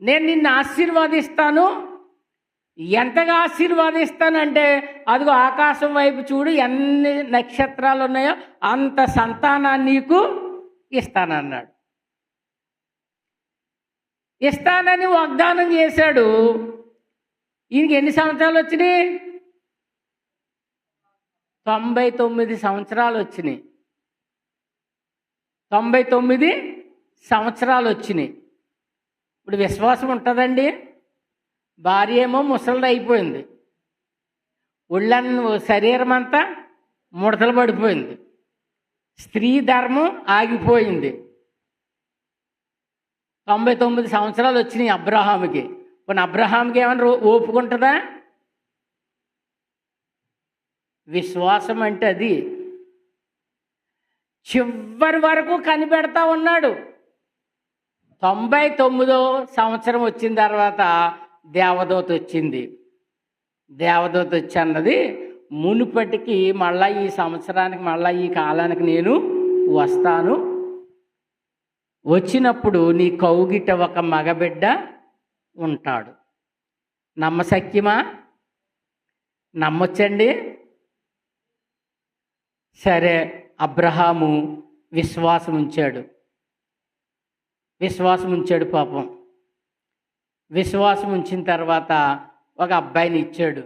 నేను నిన్ను ఆశీర్వాదిస్తాను. ఎంతగా ఆశీర్వాదిస్తానంటే, అదిగో ఆకాశం వైపు చూడు, ఎన్ని నక్షత్రాలు ఉన్నాయో అంత సంతానాన్ని నీకు ఇస్తానన్నాడు. ఇస్తానని వాగ్దానం చేశాడు. ఈయనకి ఎన్ని సంవత్సరాలు వచ్చినాయి? 99 సంవత్సరాలు వచ్చినాయి. 99 సంవత్సరాలు వచ్చినాయి. ఇప్పుడు విశ్వాసం ఉంటుందండి? భార్య ఏమో ముసలిది అయిపోయింది, ఒళ్ళన్న శరీరం అంతా ముడతలు పడిపోయింది, స్త్రీ ధర్మం ఆగిపోయింది. 99 సంవత్సరాలు వచ్చినాయి అబ్రహాముకి. కొన్ని అబ్రహాంకి ఏమైనా ఓపుకుంటుందా? విశ్వాసం అంటే అది. చివరి వరకు కనిపెడతా ఉన్నాడు. 99వ సంవత్సరం వచ్చిన తర్వాత దేవదూత వచ్చింది. దేవదూత వచ్చి అన్నది, మునుపటికి మళ్ళా ఈ సంవత్సరానికి, మళ్ళా ఈ కాలానికి నేను వస్తాను. వచ్చినప్పుడు నీ కౌగిట ఒక మగబిడ్డ ఉంటాడు. నమ్మశక్యమా? నమ్మొచ్చండి? సరే, అబ్రహాము విశ్వాసం ఉంచాడు. పాపం. విశ్వాసం ఉంచిన తర్వాత ఒక అబ్బాయిని ఇచ్చాడు.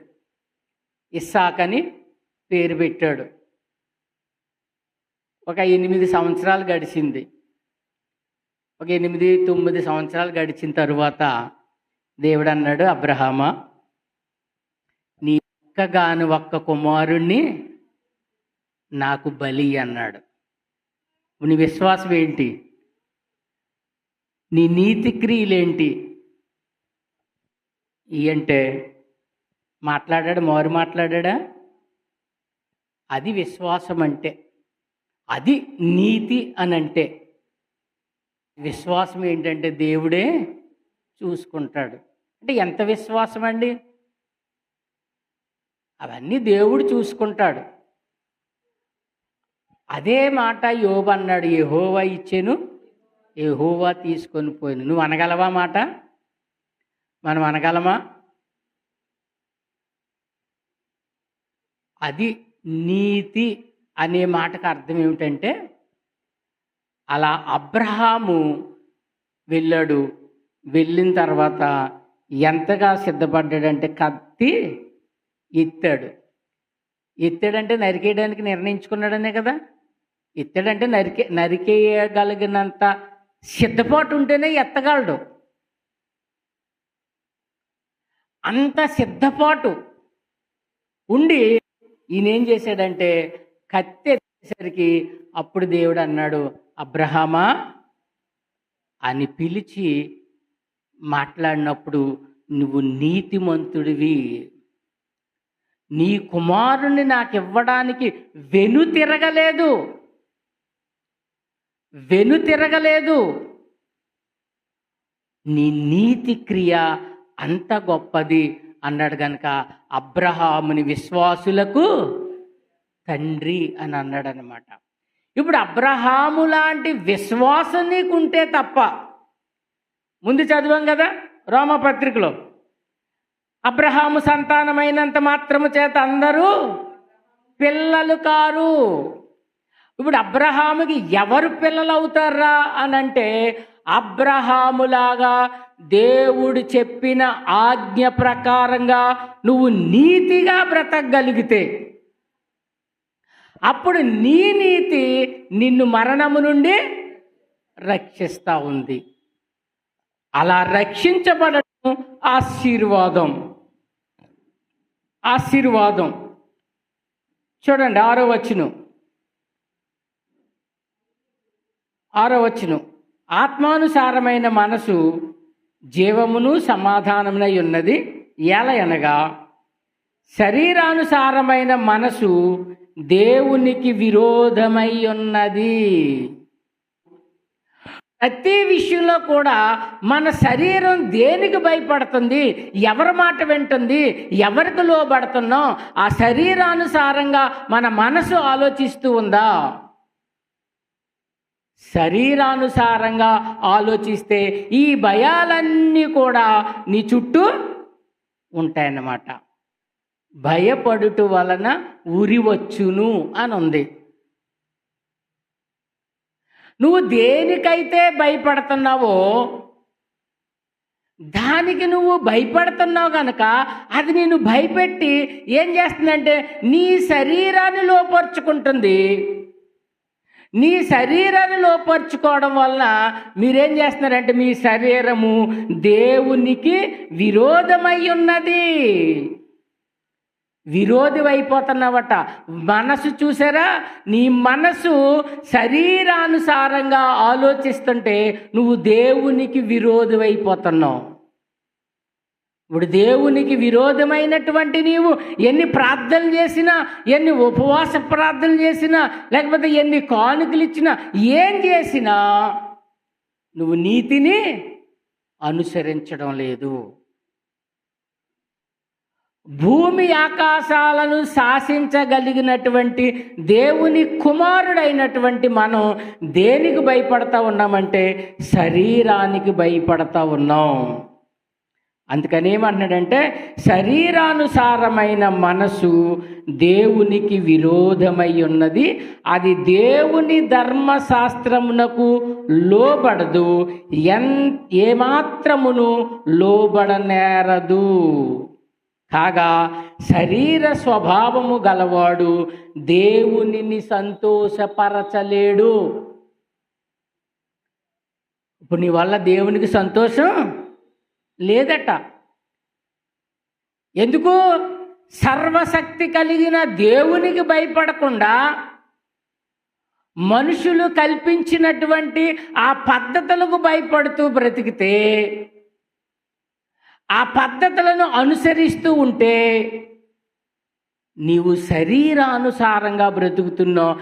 ఇస్సాకని పేరు పెట్టాడు. ఒక 8 సంవత్సరాలు గడిచింది. ఒక 8-9 సంవత్సరాలు గడిచిన తరువాత దేవుడు అన్నాడు, అబ్రహామా, నీ ఒక్క కుమారుణ్ణి నాకు బలి అన్నాడు. నీ విశ్వాసం ఏంటి? నీ నీతి క్రియలేంటి? అంటే మాట్లాడాడు, మారు మాట్లాడా? అది విశ్వాసం అంటే, అది నీతి అని అంటే. విశ్వాసం ఏంటంటే దేవుడే చూసుకుంటాడు. అంటే ఎంత విశ్వాసం అండి? అవన్నీ దేవుడు చూసుకుంటాడు. అదే మాట యోబు అన్నాడు, యెహోవా ఇచ్చెను, యెహోవా తీసుకొని పోయాను. నువ్వు అనగలవా మాట? మనం అనగలమా? అది నీతి అనే మాటకు అర్థం ఏమిటంటే, అలా అబ్రహాము వెళ్ళాడు. వెళ్ళిన తర్వాత ఎంతగా సిద్ధపడ్డాడంటే, కత్తి ఎత్తాడంటే నరికేయడానికి నిర్ణయించుకున్నాడనే కదా. ఎత్తాడంటే నరికేయగలిగినంత సిద్ధపాటు ఉంటేనే ఎత్తగలడు. అంత సిద్ధపాటు ఉండి ఈయనేం చేశాడంటే, కత్తి ఎత్తేసరికి అప్పుడు దేవుడు అన్నాడు, అబ్రహామా అని పిలిచి మాట్లాడినప్పుడు, నువ్వు నీతిమంతుడివి, నీ కుమారుణ్ణి నాకు ఇవ్వడానికి వెనుతిరగలేదు. నీ నీతి క్రియ అంత గొప్పది అన్నాడు. కనుక అబ్రహాముని విశ్వాసులకు తండ్రి అని అన్నాడు అనమాట. ఇప్పుడు అబ్రహాము లాంటి విశ్వాసం నీకుంటే తప్ప, ముందు చదివాం కదా రోమపత్రికలో, అబ్రహాము సంతానమైనంత మాత్రము చేత అందరూ పిల్లలు కారు. ఇప్పుడు అబ్రహాముకి ఎవరు పిల్లలు అవుతారా అని అంటే, అబ్రహాములాగా దేవుడు చెప్పిన ఆజ్ఞ ప్రకారంగా నువ్వు నీతిగా బ్రతకగలిగితే, అప్పుడు నీ నీతి నిన్ను మరణము నుండి రక్షిస్తూ ఉంది. అలా రక్షించబడటం ఆశీర్వాదం. చూడండి 6వ వచనం. ఆత్మానుసారమైన మనసు జీవమును సమాధానమునై ఉన్నది, ఎలయనగా శరీరానుసారమైన మనసు దేవునికి విరోధమై ఉన్నది. ప్రతి విషయంలో కూడా మన శరీరం దేనికి భయపడుతుంది, ఎవరి మాట వింటుంది, ఎవరికి లోబడుతున్నాం, ఆ శరీరానుసారంగా మన మనసు ఆలోచిస్తూ ఉందా? శరీరానుసారంగా ఆలోచిస్తే ఈ భయాలన్నీ కూడా నీ చుట్టూ ఉంటాయన్నమాట. భయపడుట వలన ఉరి వచ్చును అని ఉంది. నువ్వు దేనికైతే భయపడుతున్నావో దానికి నువ్వు భయపడుతున్నావు కనుక అది నేను భయపెట్టి ఏం చేస్తుందంటే నీ శరీరాన్ని లోపరుచుకుంటుంది. నీ శరీరాన్ని లోపరుచుకోవడం వలన మీరేం చేస్తున్నారంటే మీ శరీరము దేవునికి విరోధమై ఉన్నది. విరోధి అయిపోతున్నావట. మనసు చూసారా, నీ మనసు శరీరానుసారంగా ఆలోచిస్తుంటే నువ్వు దేవునికి విరోధి అయిపోతున్నావు. ఇప్పుడు దేవునికి విరోధమైనటువంటి నీవు ఎన్ని ప్రార్థనలు చేసినా, ఎన్ని ఉపవాస ప్రార్థనలు చేసినా, లేకపోతే ఎన్ని కానుకలు ఇచ్చినా, ఏం చేసినా నువ్వు నీతిని అనుసరించడం లేదు. భూమి ఆకాశాలను శాసించగలిగినటువంటి దేవుని కుమారుడైనటువంటి మనం దేనికి భయపడతా ఉన్నామంటే శరీరానికి భయపడతా ఉన్నాం. అందుకని ఏమన్నాడంటే శరీరానుసారమైన మనసు దేవునికి విరోధమై ఉన్నది, అది దేవుని ధర్మశాస్త్రమునకు లోబడదు, ఏమాత్రమును లోబడనేరదు. కాగా శరీర స్వభావము గలవాడు దేవునిని సంతోషపరచలేడు. ఇప్పుడు నీ వల్ల దేవునికి సంతోషం లేదట. ఎందుకు? సర్వశక్తి కలిగిన దేవునికి భయపడకుండా మనుషులు కల్పించినటువంటి ఆ పద్ధతులకు భయపడుతూ బ్రతికితే, ఆ పద్ధతులను అనుసరిస్తూ ఉంటే నీవు శరీరానుసారంగా బ్రతుకుతున్నావు.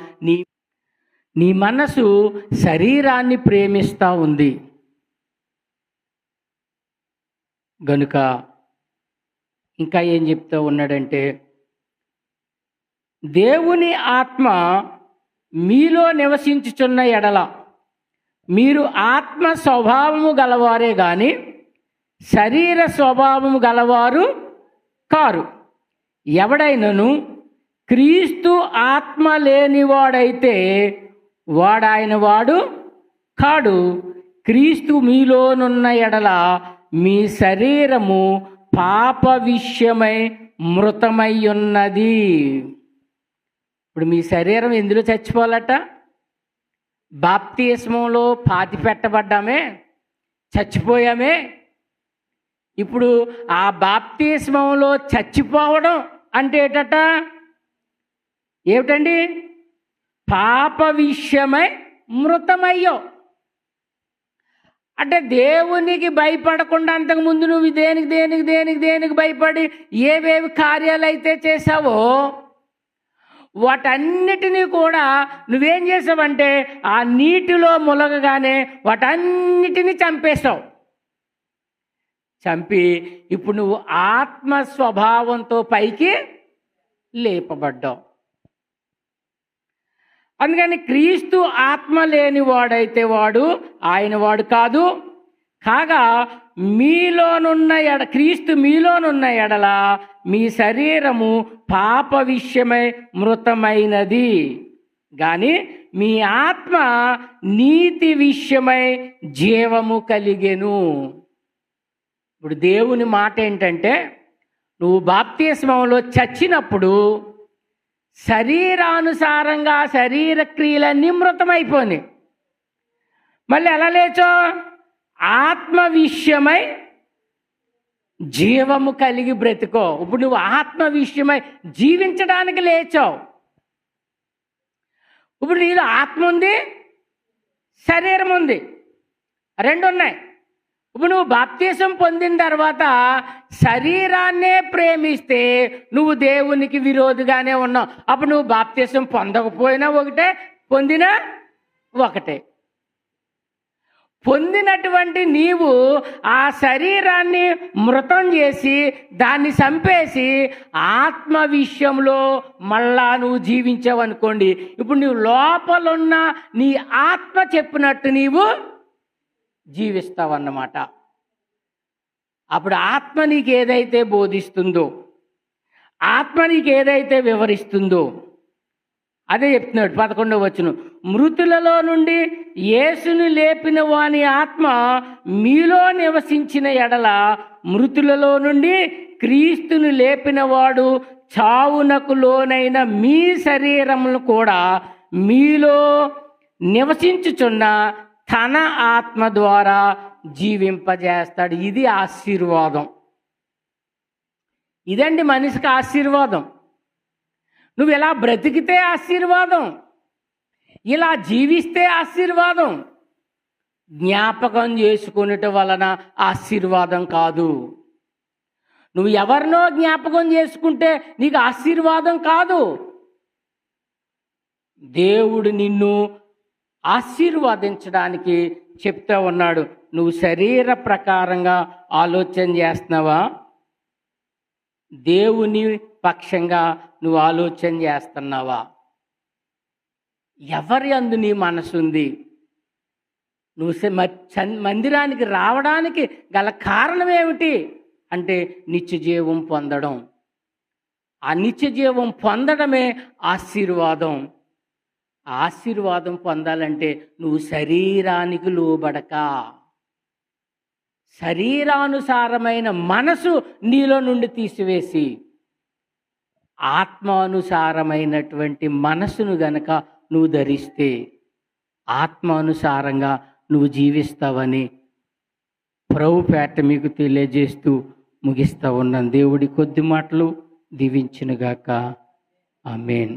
నీ మనసు శరీరాన్ని ప్రేమిస్తూ ఉంది గనుక ఇంకా ఏం చెప్తూ ఉన్నాడంటే దేవుని ఆత్మ మీలో నివసించుచున్న ఎడల మీరు ఆత్మ స్వభావము గలవారే గాని శరీర స్వభావము గలవారు కారు. ఎవడైనను క్రీస్తు ఆత్మ లేనివాడైతే వాడాయన వాడు కాడు. క్రీస్తు మీలోనున్న ఎడల మీ శరీరము పాప విషయమై మృతమై ఉన్నది. ఇప్పుడు మీ శరీరం ఎందులో చచ్చిపోవాలట? బాప్తిస్మంలో పాతి పెట్టబడ్డామే, చచ్చిపోయామే. ఇప్పుడు ఆ బాప్తిస్మంలో చచ్చిపోవడం అంటే ఏటట? ఏమిటండి? పాప విషయమై మృతమయ్యో. అంటే దేవునికి భయపడకుండా అంతకుముందు నువ్వు దేనికి భయపడి ఏవేవి కార్యాలు అయితే చేసావో వాటన్నిటినీ కూడా నువ్వేం చేసావంటే ఆ నీటిలో ములగగానే వాటన్నిటినీ చంపేశావు. చంపి ఇప్పుడు నువ్వు ఆత్మ స్వభావంతో పైకి లేపబడ్డావు. అందుకని క్రీస్తు ఆత్మ లేని వాడైతే వాడు ఆయన వాడు కాదు. కాగా క్రీస్తు మీలోనున్న ఎడల మీ శరీరము పాప విషయమై మృతమైనది కానీ మీ ఆత్మ నీతి విషయమై జీవము కలిగెను. ఇప్పుడు దేవుని మాట ఏంటంటే నువ్వు బాప్తిస్మంలో చచ్చినప్పుడు శరీరానుసారంగా శరీర క్రియలన్నీ మృతమైపోయినాయి. మళ్ళీ ఎలా లేచో? ఆత్మ విషయమై జీవము కలిగి బ్రతుకో. ఇప్పుడు నువ్వు ఆత్మ విషయమై జీవించడానికి లేచావు. ఇప్పుడు నీలో ఆత్మ ఉంది, శరీరం ఉంది, రెండు ఉన్నాయి. ఇప్పుడు నువ్వు బాప్తీసం పొందిన తర్వాత శరీరాన్నే ప్రేమిస్తే నువ్వు దేవునికి విరోధిగానే ఉన్నావు. అప్పుడు నువ్వు బాప్తీసం పొందకపోయినా ఒకటే, పొందినా ఒకటే. పొందినటువంటి నీవు ఆ శరీరాన్ని మృతం చేసి దాన్ని చంపేసి ఆత్మ విషయంలో మళ్ళా నువ్వు జీవించావనుకోండి, ఇప్పుడు నువ్వు లోపలున్న నీ ఆత్మ చెప్పినట్టు నీవు జీవిస్తావన్నమాట. అప్పుడు ఆత్మ నీకు ఏదైతే బోధిస్తుందో, ఆత్మ నీకు ఏదైతే వివరిస్తుందో అదే చెప్తున్నాడు 11వ వచనం. మృతులలో నుండి యేసుని లేపిన వాని ఆత్మ మీలో నివసించిన ఎడల మృతులలో నుండి క్రీస్తుని లేపిన వాడు చావునకు లోనైన మీ శరీరమును కూడా మీలో నివసించుచున్న తన ఆత్మ ద్వారా జీవింపజేస్తాడు. ఇది ఆశీర్వాదం. ఇదండి మనిషికి ఆశీర్వాదం. నువ్వు ఇలా బ్రతికితే ఆశీర్వాదం, ఇలా జీవిస్తే ఆశీర్వాదం. జ్ఞాపకం చేసుకునేట వలన ఆశీర్వాదం కాదు. నువ్వు ఎవరినో జ్ఞాపకం చేసుకుంటే నీకు ఆశీర్వాదం కాదు. దేవుడు నిన్ను ఆశీర్వదించడానికి చెప్తా ఉన్నాడు. నువ్వు శరీర ప్రకారంగా ఆలోచన చేస్తున్నావా? దేవుని పక్షంగా నువ్వు ఆలోచన చేస్తున్నావా? ఎవరి అందు నీ మనసు ఉంది? నువ్వు మందిరానికి రావడానికి గల కారణం ఏమిటి అంటే నిత్య జీవం పొందడం. ఆ నిత్య జీవం పొందడమే ఆశీర్వాదం. ఆశీర్వాదం పొందాలంటే నువ్వు శరీరానికి లోబడక, శరీరానుసారమైన మనసు నీలో నుండి తీసివేసి ఆత్మానుసారమైనటువంటి మనసును గనక నువ్వు ధరిస్తే ఆత్మానుసారంగా నువ్వు జీవిస్తావని ప్రభుపేట మీకు తెలియజేస్తూ ముగిస్తా ఉన్నాను. దేవుడి కొద్ది మాటలు దీవించునుగాక. ఆమేన్.